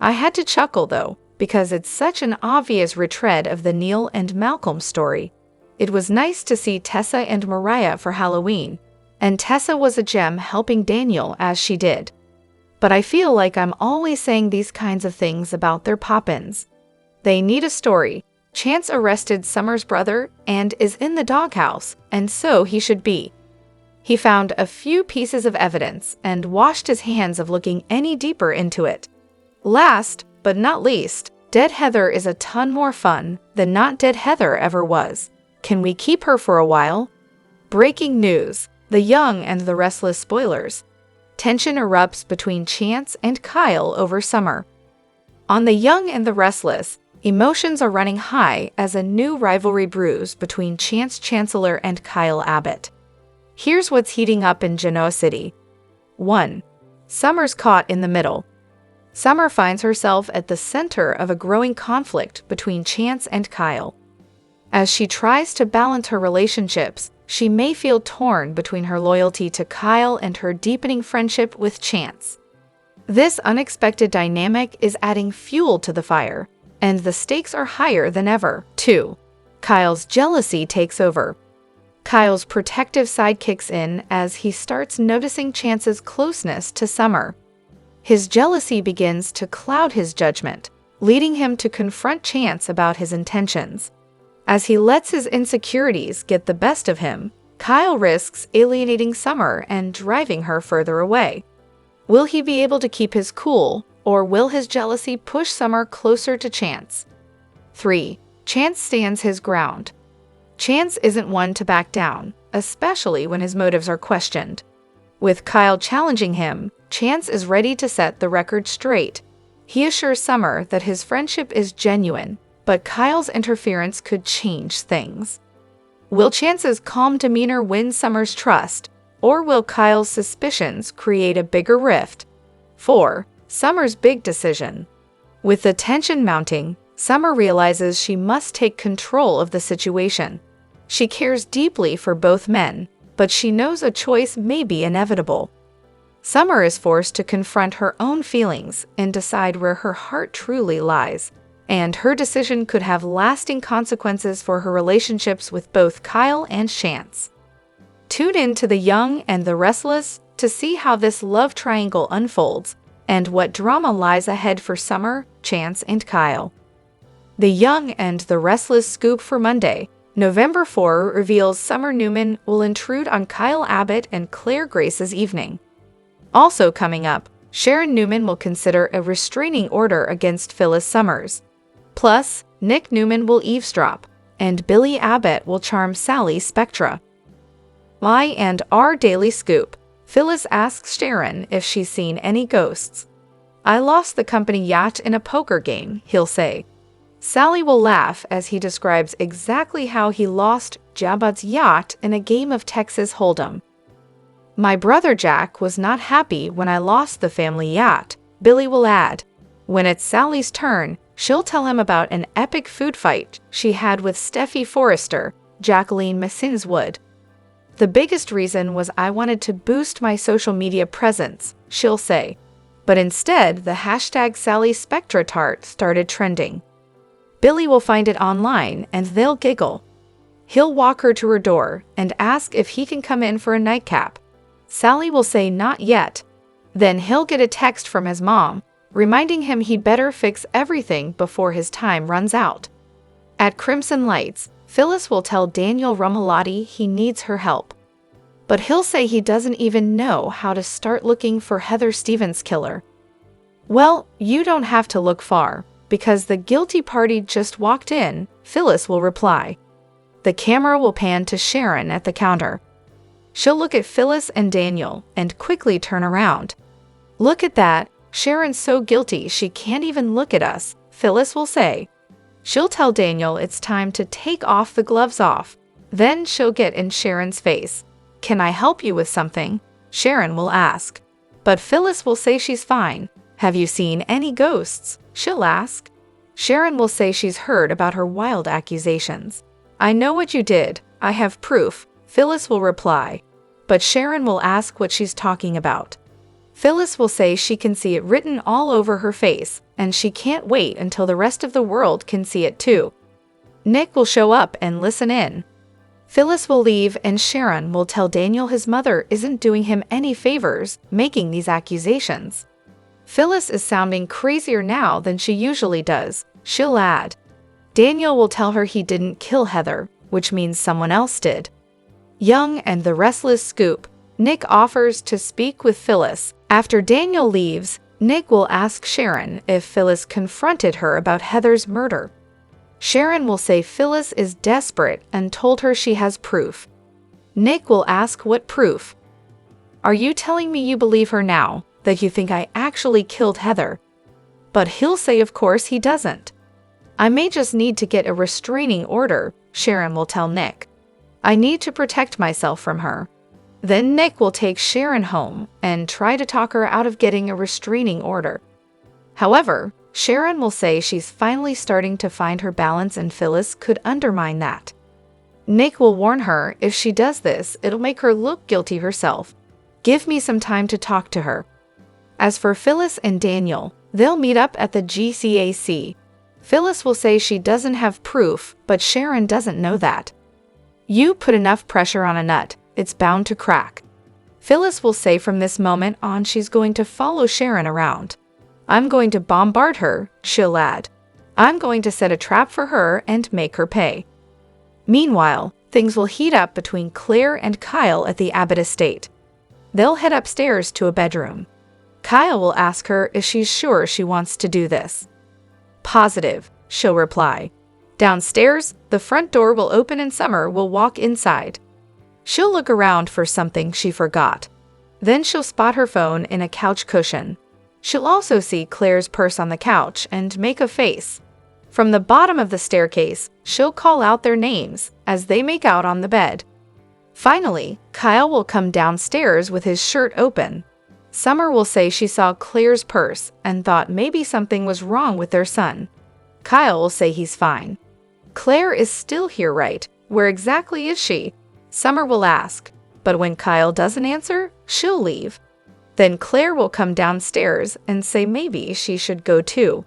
I had to chuckle though, because it's such an obvious retread of the Neil and Malcolm story. It was nice to see Tessa and Mariah for Halloween, and Tessa was a gem helping Daniel as she did. But I feel like I'm always saying these kinds of things about their pop-ins. They need a story. Chance arrested Summer's brother and is in the doghouse, and so he should be. He found a few pieces of evidence and washed his hands of looking any deeper into it. Last, but not least, Dead Heather is a ton more fun than Not Dead Heather ever was. Can we keep her for a while? Breaking news. The Young and the Restless spoilers. Tension erupts between Chance and Kyle over Summer. On The Young and the Restless, emotions are running high as a new rivalry brews between Chance Chancellor and Kyle Abbott. Here's what's heating up in Genoa City. 1. Summer's caught in the middle. Summer finds herself at the center of a growing conflict between Chance and Kyle. As she tries to balance her relationships, she may feel torn between her loyalty to Kyle and her deepening friendship with Chance. This unexpected dynamic is adding fuel to the fire, and the stakes are higher than ever. 2. Kyle's jealousy takes over. Kyle's protective side kicks in as he starts noticing Chance's closeness to Summer. His jealousy begins to cloud his judgment, leading him to confront Chance about his intentions. As he lets his insecurities get the best of him, Kyle risks alienating Summer and driving her further away. Will he be able to keep his cool, or will his jealousy push Summer closer to Chance? 3. Chance stands his ground. Chance isn't one to back down, especially when his motives are questioned. With Kyle challenging him, Chance is ready to set the record straight. He assures Summer that his friendship is genuine, but Kyle's interference could change things. Will Chance's calm demeanor win Summer's trust, or will Kyle's suspicions create a bigger rift? 4. Summer's big decision. With the tension mounting, Summer realizes she must take control of the situation. She cares deeply for both men, but she knows a choice may be inevitable. Summer is forced to confront her own feelings and decide where her heart truly lies, and her decision could have lasting consequences for her relationships with both Kyle and Chance. Tune in to The Young and the Restless to see how this love triangle unfolds and what drama lies ahead for Summer, Chance, and Kyle. The Young and the Restless scoop for Monday, November 4 reveals Summer Newman will intrude on Kyle Abbott and Claire Grace's evening. Also coming up, Sharon Newman will consider a restraining order against Phyllis Summers. Plus, Nick Newman will eavesdrop, and Billy Abbott will charm Sally Spectra. My and our daily scoop, Phyllis asks Sharon if she's seen any ghosts. "I lost the company yacht in a poker game," he'll say. Sally will laugh as he describes exactly how he lost Jabba's yacht in a game of Texas Hold'em. "My brother Jack was not happy when I lost the family yacht," Billy will add. When it's Sally's turn, she'll tell him about an epic food fight she had with Steffi Forrester, Jacqueline Massinswood. "The biggest reason was I wanted to boost my social media presence," she'll say. But instead, the hashtag #SallySpectraTart started trending. Billy will find it online and they'll giggle. He'll walk her to her door and ask if he can come in for a nightcap. Sally will say not yet. Then he'll get a text from his mom, reminding him he'd better fix everything before his time runs out. At Crimson Lights, Phyllis will tell Daniel Rumalotti he needs her help. But he'll say he doesn't even know how to start looking for Heather Stevens' killer. "Well, you don't have to look far, because the guilty party just walked in," Phyllis will reply. The camera will pan to Sharon at the counter. She'll look at Phyllis and Daniel and quickly turn around. "Look at that, Sharon's so guilty she can't even look at us," Phyllis will say. She'll tell Daniel it's time to take off the gloves off. Then she'll get in Sharon's face. "Can I help you with something?" Sharon will ask. But Phyllis will say she's fine. "Have you seen any ghosts?" she'll ask. Sharon will say she's heard about her wild accusations. "I know what you did. I have proof," Phyllis will reply. But Sharon will ask what she's talking about. Phyllis will say she can see it written all over her face, and she can't wait until the rest of the world can see it too. Nick will show up and listen in. Phyllis will leave and Sharon will tell Daniel his mother isn't doing him any favors making these accusations. Phyllis is sounding crazier now than she usually does, she'll add. Daniel will tell her he didn't kill Heather, which means someone else did. Young and the Restless scoop, Nick offers to speak with Phyllis. After Daniel leaves, Nick will ask Sharon if Phyllis confronted her about Heather's murder. Sharon will say Phyllis is desperate and told her she has proof. Nick will ask what proof. "Are you telling me you believe her now, that you think I actually killed Heather?" But he'll say of course he doesn't. "I may just need to get a restraining order," Sharon will tell Nick. "I need to protect myself from her." Then Nick will take Sharon home and try to talk her out of getting a restraining order. However, Sharon will say she's finally starting to find her balance and Phyllis could undermine that. Nick will warn her if she does this, it'll make her look guilty herself. "Give me some time to talk to her." As for Phyllis and Daniel, they'll meet up at the GCAC. Phyllis will say she doesn't have proof, but Sharon doesn't know that. You put enough pressure on a nut, it's bound to crack. Phyllis will say from this moment on she's going to follow Sharon around. I'm going to bombard her, she'll add. I'm going to set a trap for her and make her pay. Meanwhile, things will heat up between Claire and Kyle at the Abbott estate. They'll head upstairs to a bedroom. Kyle will ask her if she's sure she wants to do this. Positive, she'll reply. Downstairs, the front door will open and Summer will walk inside. She'll look around for something she forgot. Then she'll spot her phone in a couch cushion. She'll also see Claire's purse on the couch and make a face. From the bottom of the staircase, she'll call out their names as they make out on the bed. Finally, Kyle will come downstairs with his shirt open. Summer will say she saw Claire's purse and thought maybe something was wrong with their son. Kyle will say he's fine. Claire is still here, right? Where exactly is she? Summer will ask, but when Kyle doesn't answer, she'll leave. Then Claire will come downstairs and say maybe she should go too.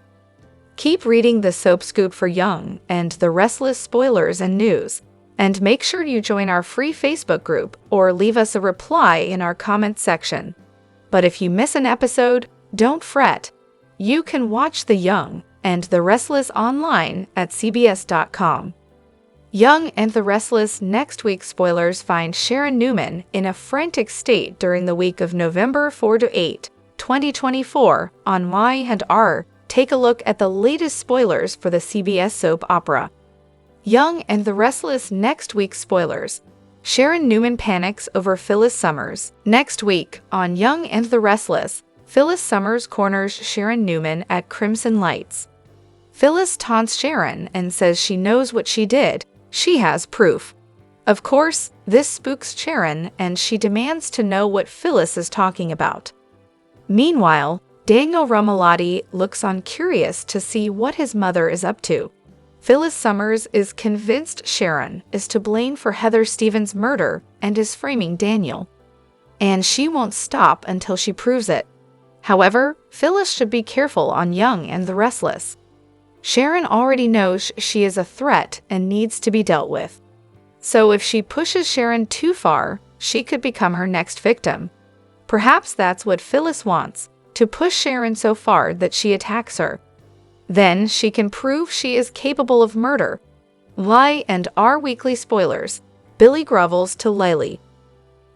Keep reading the Soap Scoop for Young and the Restless spoilers and news, and make sure you join our free Facebook group or leave us a reply in our comments section. But if you miss an episode, don't fret. You can watch the Young and the Restless online at cbs.com. Young and the Restless next week spoilers find Sharon Newman in a frantic state during the week of November 4 to 8, 2024 on Y&R. Take a look at the latest spoilers for the CBS soap opera. Young and the Restless next week spoilers. Sharon Newman panics over Phyllis Summers. Next week on Young and the Restless, Phyllis Summers corners Sharon Newman at Crimson Lights. Phyllis taunts Sharon and says she knows what she did. She has proof. Of course, this spooks Sharon and she demands to know what Phyllis is talking about. Meanwhile, Daniel Romalotti looks on curious to see what his mother is up to. Phyllis Summers is convinced Sharon is to blame for Heather Stevens' murder and is framing Daniel. And she won't stop until she proves it. However, Phyllis should be careful on Young and the Restless. Sharon already knows she is a threat and needs to be dealt with. So if she pushes Sharon too far, she could become her next victim. Perhaps that's what Phyllis wants, to push Sharon so far that she attacks her. Then she can prove she is capable of murder. Y&R weekly spoilers. Billy grovels to Lily.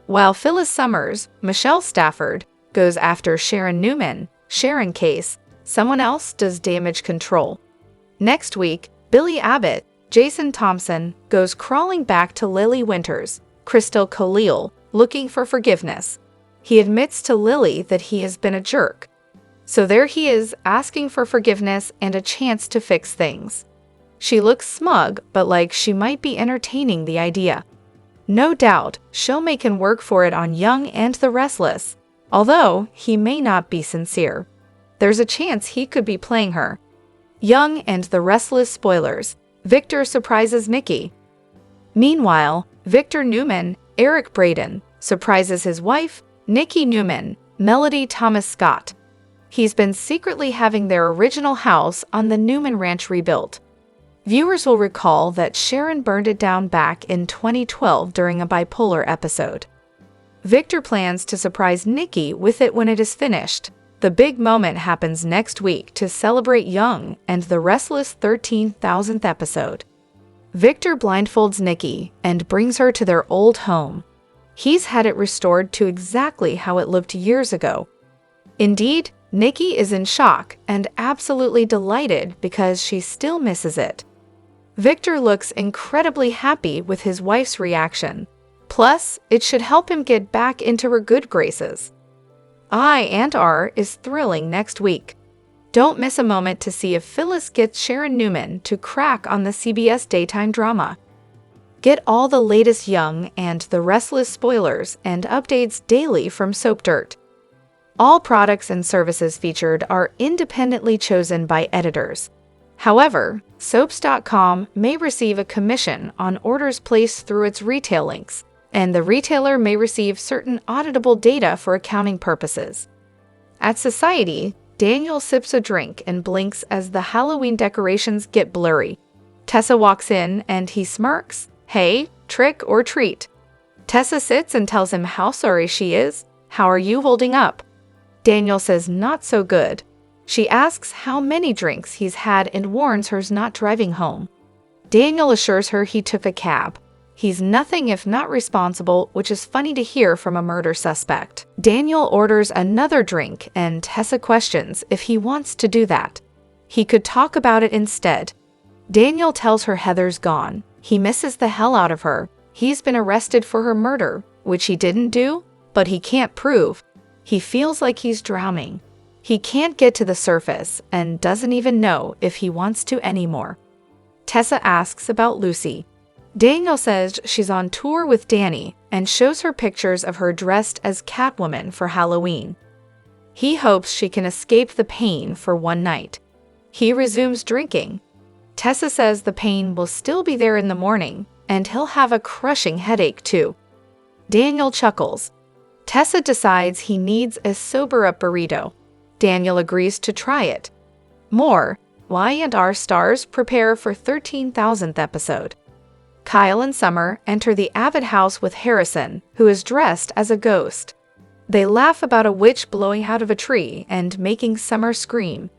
While Phyllis Summers, Michelle Stafford, goes after Sharon Newman, Sharon case, someone else does damage control. Next week, Billy Abbott, Jason Thompson, goes crawling back to Lily Winters, Crystal Khalil, looking for forgiveness. He admits to Lily that he has been a jerk. So there he is, asking for forgiveness and a chance to fix things. She looks smug, but like she might be entertaining the idea. No doubt, she'll make him work for it on Young and the Restless, although he may not be sincere. There's a chance he could be playing her. Young and the Restless spoilers. Victor surprises Nikki. Meanwhile, Victor Newman, Eric Braden, surprises his wife, Nikki Newman, Melody Thomas Scott. He's been secretly having their original house on the Newman Ranch rebuilt. Viewers will recall that Sharon burned it down back in 2012 during a bipolar episode. Victor plans to surprise Nikki with it when it is finished. The big moment happens next week to celebrate Young and the Restless 13,000th episode. Victor blindfolds Nikki and brings her to their old home. He's had it restored to exactly how it looked years ago. Indeed, Nikki is in shock and absolutely delighted because she still misses it. Victor looks incredibly happy with his wife's reaction. Plus, it should help him get back into her good graces. Y&R is thrilling next week. Don't miss a moment to see if Phyllis gets Sharon Newman to crack on the CBS daytime drama. Get all the latest Young and the Restless spoilers and updates daily from Soap Dirt. All products and services featured are independently chosen by editors. However, Soaps.com may receive a commission on orders placed through its retail links, and the retailer may receive certain auditable data for accounting purposes. At Society, Daniel sips a drink and blinks as the Halloween decorations get blurry. Tessa walks in and he smirks. Hey, trick or treat? Tessa sits and tells him how sorry she is. How are you holding up? Daniel says not so good. She asks how many drinks he's had and warns her not driving home. Daniel assures her he took a cab. He's nothing if not responsible, which is funny to hear from a murder suspect. Daniel orders another drink and Tessa questions if he wants to do that. He could talk about it instead. Daniel tells her Heather's gone. He misses the hell out of her. He's been arrested for her murder, which he didn't do, but he can't prove. He feels like he's drowning. He can't get to the surface and doesn't even know if he wants to anymore. Tessa asks about Lucy. Daniel says she's on tour with Danny and shows her pictures of her dressed as Catwoman for Halloween. He hopes she can escape the pain for one night. He resumes drinking. Tessa says the pain will still be there in the morning and he'll have a crushing headache too. Daniel chuckles. Tessa decides he needs a sober-up burrito. Daniel agrees to try it. More, Y&R stars prepare for 13,000th episode. Kyle and Summer enter the Abbott house with Harrison, who is dressed as a ghost. They laugh about a witch blowing out of a tree and making Summer scream.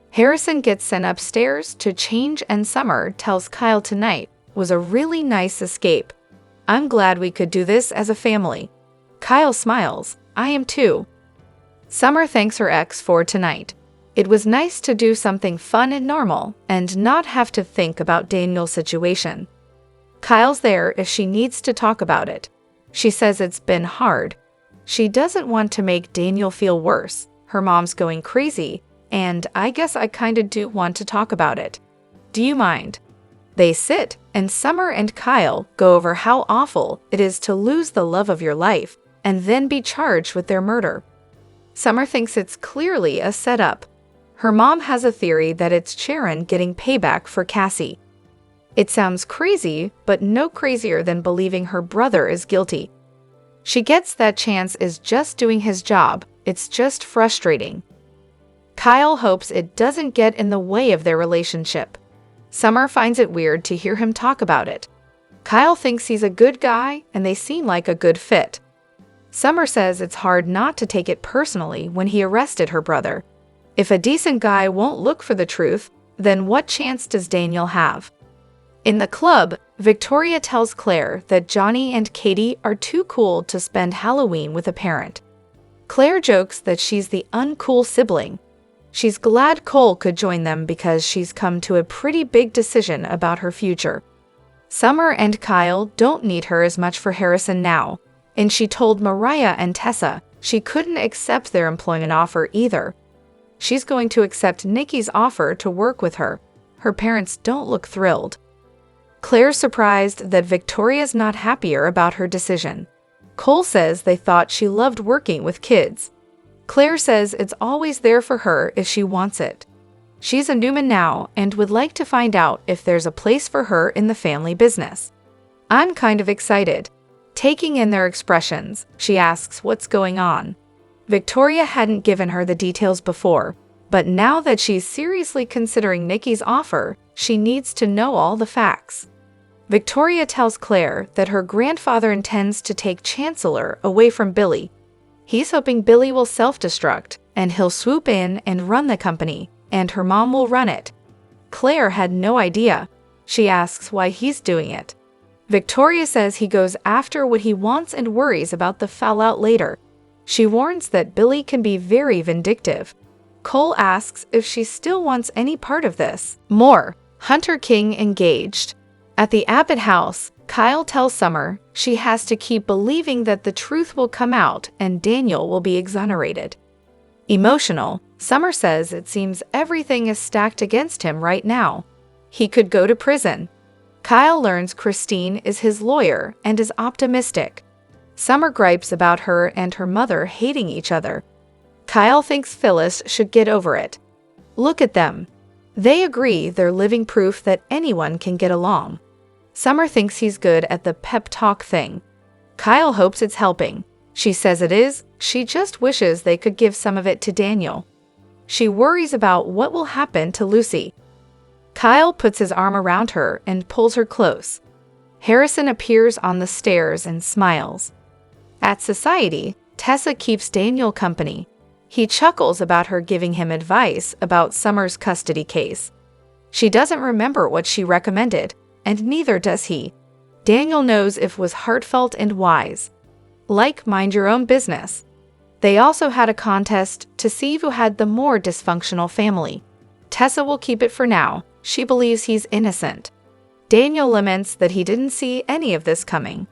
Harrison gets sent upstairs to change and Summer tells Kyle tonight was a really nice escape. I'm glad we could do this as a family. Kyle smiles. I am too. Summer thanks her ex for tonight. It was nice to do something fun and normal and not have to think about Daniel's situation. Kyle's there if she needs to talk about it. She says it's been hard. She doesn't want to make Daniel feel worse. Her mom's going crazy, and I guess I kinda do want to talk about it. Do you mind? They sit, and Summer and Kyle go over how awful it is to lose the love of your life and then be charged with their murder. Summer thinks it's clearly a setup. Her mom has a theory that it's Sharon getting payback for Cassie. It sounds crazy, but no crazier than believing her brother is guilty. She gets that Chance is just doing his job. It's just frustrating. Kyle hopes it doesn't get in the way of their relationship. Summer finds it weird to hear him talk about it. Kyle thinks he's a good guy, and they seem like a good fit. Summer says it's hard not to take it personally when he arrested her brother. If a decent guy won't look for the truth, then what chance does Daniel have? In the club, Victoria tells Claire that Johnny and Katie are too cool to spend Halloween with a parent. Claire jokes that she's the uncool sibling. She's glad Cole could join them because she's come to a pretty big decision about her future. Summer and Kyle don't need her as much for Harrison now, and she told Mariah and Tessa she couldn't accept their employment offer either. She's going to accept Nikki's offer to work with her. Her parents don't look thrilled. Claire's surprised that Victoria's not happier about her decision. Cole says they thought she loved working with kids. Claire says it's always there for her if she wants it. She's a Newman now and would like to find out if there's a place for her in the family business. I'm kind of excited. Taking in their expressions, she asks what's going on. Victoria hadn't given her the details before, but now that she's seriously considering Nikki's offer, she needs to know all the facts. Victoria tells Claire that her grandfather intends to take Chancellor away from Billy. He's hoping Billy will self-destruct, and he'll swoop in and run the company, and her mom will run it. Claire had no idea. She asks why he's doing it. Victoria says he goes after what he wants and worries about the fallout later. She warns that Billy can be very vindictive. Cole asks if she still wants any part of this. More. Hunter King engaged. At the Abbott house, Kyle tells Summer she has to keep believing that the truth will come out and Daniel will be exonerated. Emotional, Summer says it seems everything is stacked against him right now. He could go to prison. Kyle learns Christine is his lawyer and is optimistic. Summer gripes about her and her mother hating each other. Kyle thinks Phyllis should get over it. Look at them. They agree they're living proof that anyone can get along. Summer thinks he's good at the pep talk thing. Kyle hopes it's helping. She says it is, she just wishes they could give some of it to Daniel. She worries about what will happen to Lucy. Kyle puts his arm around her and pulls her close. Harrison appears on the stairs and smiles. At society, Tessa keeps Daniel company. He chuckles about her giving him advice about Summer's custody case. She doesn't remember what she recommended, and neither does he. Daniel knows it was heartfelt and wise. Like mind your own business. They also had a contest to see who had the more dysfunctional family. Tessa will keep it for now. She believes he's innocent. Daniel laments that he didn't see any of this coming.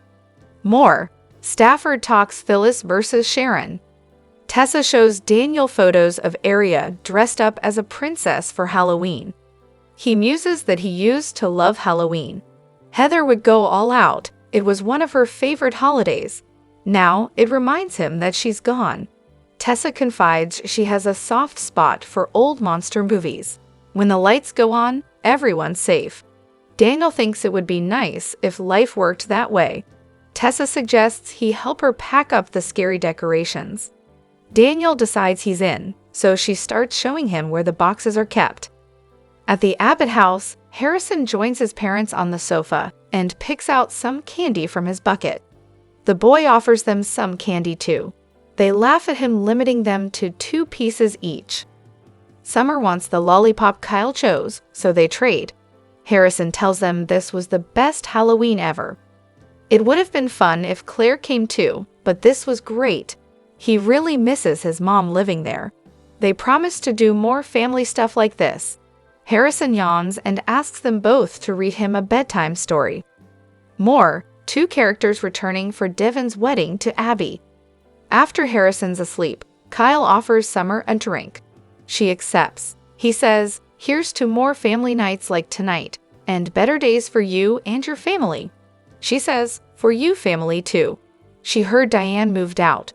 More. Stafford talks Phyllis versus Sharon. Tessa shows Daniel photos of Aria dressed up as a princess for Halloween. He muses that he used to love Halloween. Heather would go all out. It was one of her favorite holidays. Now, it reminds him that she's gone. Tessa confides she has a soft spot for old monster movies. When the lights go on, everyone's safe. Daniel thinks it would be nice if life worked that way. Tessa suggests he help her pack up the scary decorations. Daniel decides he's in, so she starts showing him where the boxes are kept. At the Abbott house, Harrison joins his parents on the sofa and picks out some candy from his bucket. The boy offers them some candy too. They laugh at him, limiting them to 2 pieces each. Summer wants the lollipop Kyle chose, so they trade. Harrison tells them this was the best Halloween ever. It would have been fun if Claire came too, but this was great. He really misses his mom living there. They promise to do more family stuff like this. Harrison yawns and asks them both to read him a bedtime story. More. 2 characters returning for Devon's wedding to Abby. After Harrison's asleep, Kyle offers Summer a drink. She accepts. He says, "Here's to more family nights like tonight, and better days for you and your family." She says, "For you family too." She heard Diane moved out.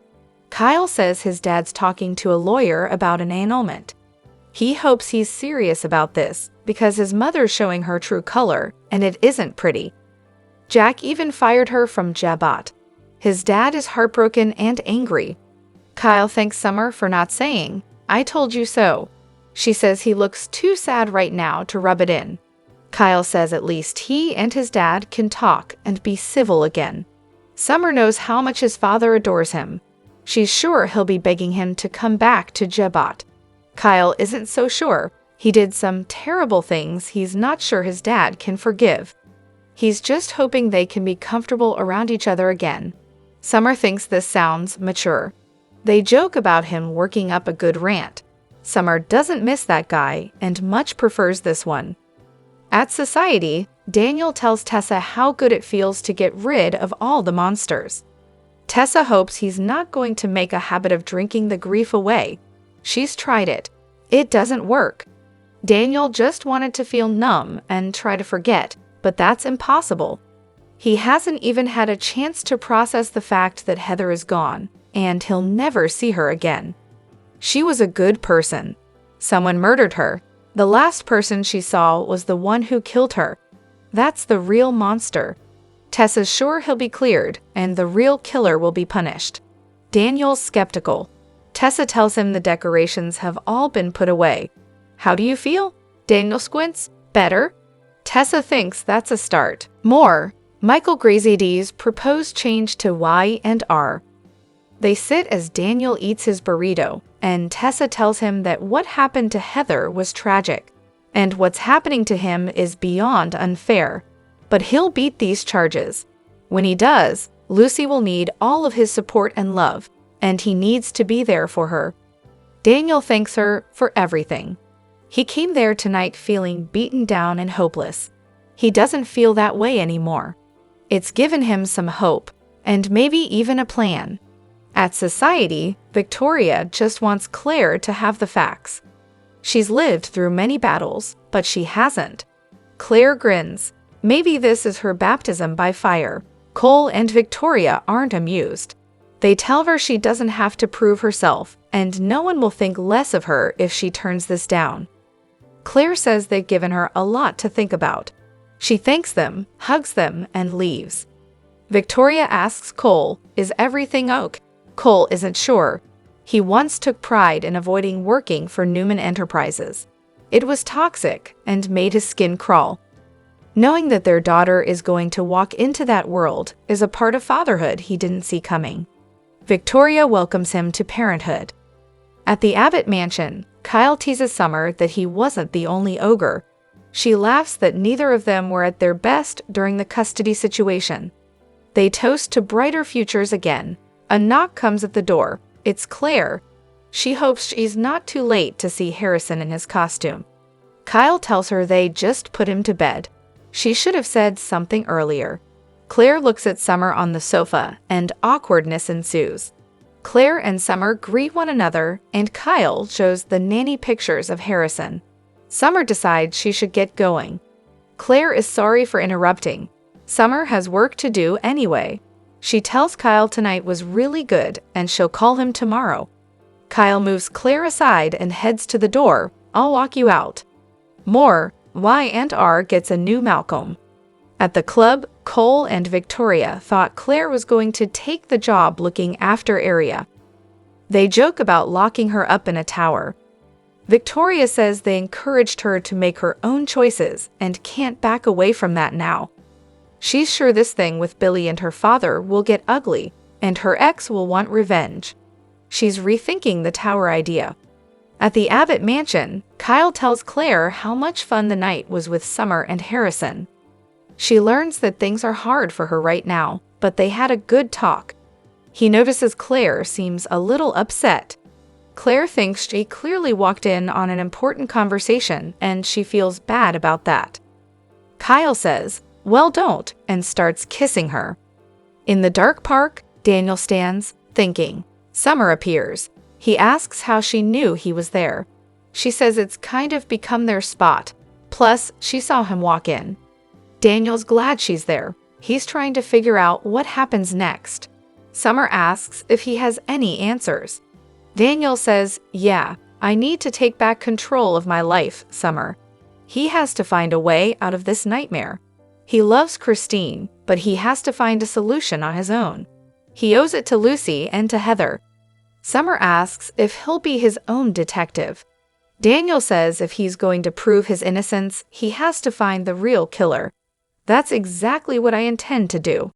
Kyle says his dad's talking to a lawyer about an annulment. He hopes he's serious about this, because his mother's showing her true color, and it isn't pretty. Jack even fired her from Abbott. His dad is heartbroken and angry. Kyle thanks Summer for not saying, "I told you so." She says he looks too sad right now to rub it in. Kyle says at least he and his dad can talk and be civil again. Summer knows how much his father adores him. She's sure he'll be begging him to come back to Abbott. Kyle isn't so sure. He did some terrible things he's not sure his dad can forgive. He's just hoping they can be comfortable around each other again. Summer thinks this sounds mature. They joke about him working up a good rant. Summer doesn't miss that guy and much prefers this one. At society, Daniel tells Tessa how good it feels to get rid of all the monsters. Tessa hopes he's not going to make a habit of drinking the grief away. She's tried it. It doesn't work. Daniel just wanted to feel numb and try to forget, but that's impossible. He hasn't even had a chance to process the fact that Heather is gone, and he'll never see her again. She was a good person. Someone murdered her. The last person she saw was the one who killed her. That's the real monster. Tessa's sure he'll be cleared, and the real killer will be punished. Daniel's skeptical. Tessa tells him the decorations have all been put away. "How do you feel?" Daniel squints. "Better?" Tessa thinks that's a start. More. Michael Graziady's proposed change to Y and R. They sit as Daniel eats his burrito, and Tessa tells him that what happened to Heather was tragic, and what's happening to him is beyond unfair. But he'll beat these charges. When he does, Lucy will need all of his support and love, and he needs to be there for her. Daniel thanks her for everything. He came there tonight feeling beaten down and hopeless. He doesn't feel that way anymore. It's given him some hope, and maybe even a plan. At society, Victoria just wants Claire to have the facts. She's lived through many battles, but she hasn't. Claire grins. Maybe this is her baptism by fire. Cole and Victoria aren't amused. They tell her she doesn't have to prove herself, and no one will think less of her if she turns this down. Claire says they've given her a lot to think about. She thanks them, hugs them, and leaves. Victoria asks Cole, "Is everything okay?" Cole isn't sure. He once took pride in avoiding working for Newman Enterprises. It was toxic and made his skin crawl. Knowing that their daughter is going to walk into that world is a part of fatherhood he didn't see coming. Victoria welcomes him to parenthood. At the Abbott mansion, Kyle teases Summer that he wasn't the only ogre. She laughs that neither of them were at their best during the custody situation. They toast to brighter futures again. A knock comes at the door. It's Claire. She hopes she's not too late to see Harrison in his costume. Kyle tells her they just put him to bed. She should have said something earlier. Claire looks at Summer on the sofa, and awkwardness ensues. Claire and Summer greet one another, and Kyle shows the nanny pictures of Harrison. Summer decides she should get going. Claire is sorry for interrupting. Summer has work to do anyway. She tells Kyle tonight was really good and she'll call him tomorrow. Kyle moves Claire aside and heads to the door. I'll walk you out. More, Y&R gets a new Malcolm. At the club, Cole and Victoria thought Claire was going to take the job looking after Area. They joke about locking her up in a tower. Victoria says they encouraged her to make her own choices and can't back away from that now. She's sure this thing with Billy and her father will get ugly, and her ex will want revenge. She's rethinking the tower idea. At the Abbott mansion, Kyle tells Claire how much fun the night was with Summer and Harrison. She learns that things are hard for her right now, but they had a good talk. He notices Claire seems a little upset. Claire thinks she clearly walked in on an important conversation, and she feels bad about that. Kyle says, "Well, don't," and starts kissing her. In the dark park, Daniel stands, thinking. Summer appears. He asks how she knew he was there. She says it's kind of become their spot. Plus, she saw him walk in. Daniel's glad she's there. He's trying to figure out what happens next. Summer asks if he has any answers. Daniel says, "Yeah, I need to take back control of my life, Summer." He has to find a way out of this nightmare. He loves Christine, but he has to find a solution on his own. He owes it to Lucy and to Heather. Summer asks if he'll be his own detective. Daniel says if he's going to prove his innocence, he has to find the real killer. That's exactly what I intend to do.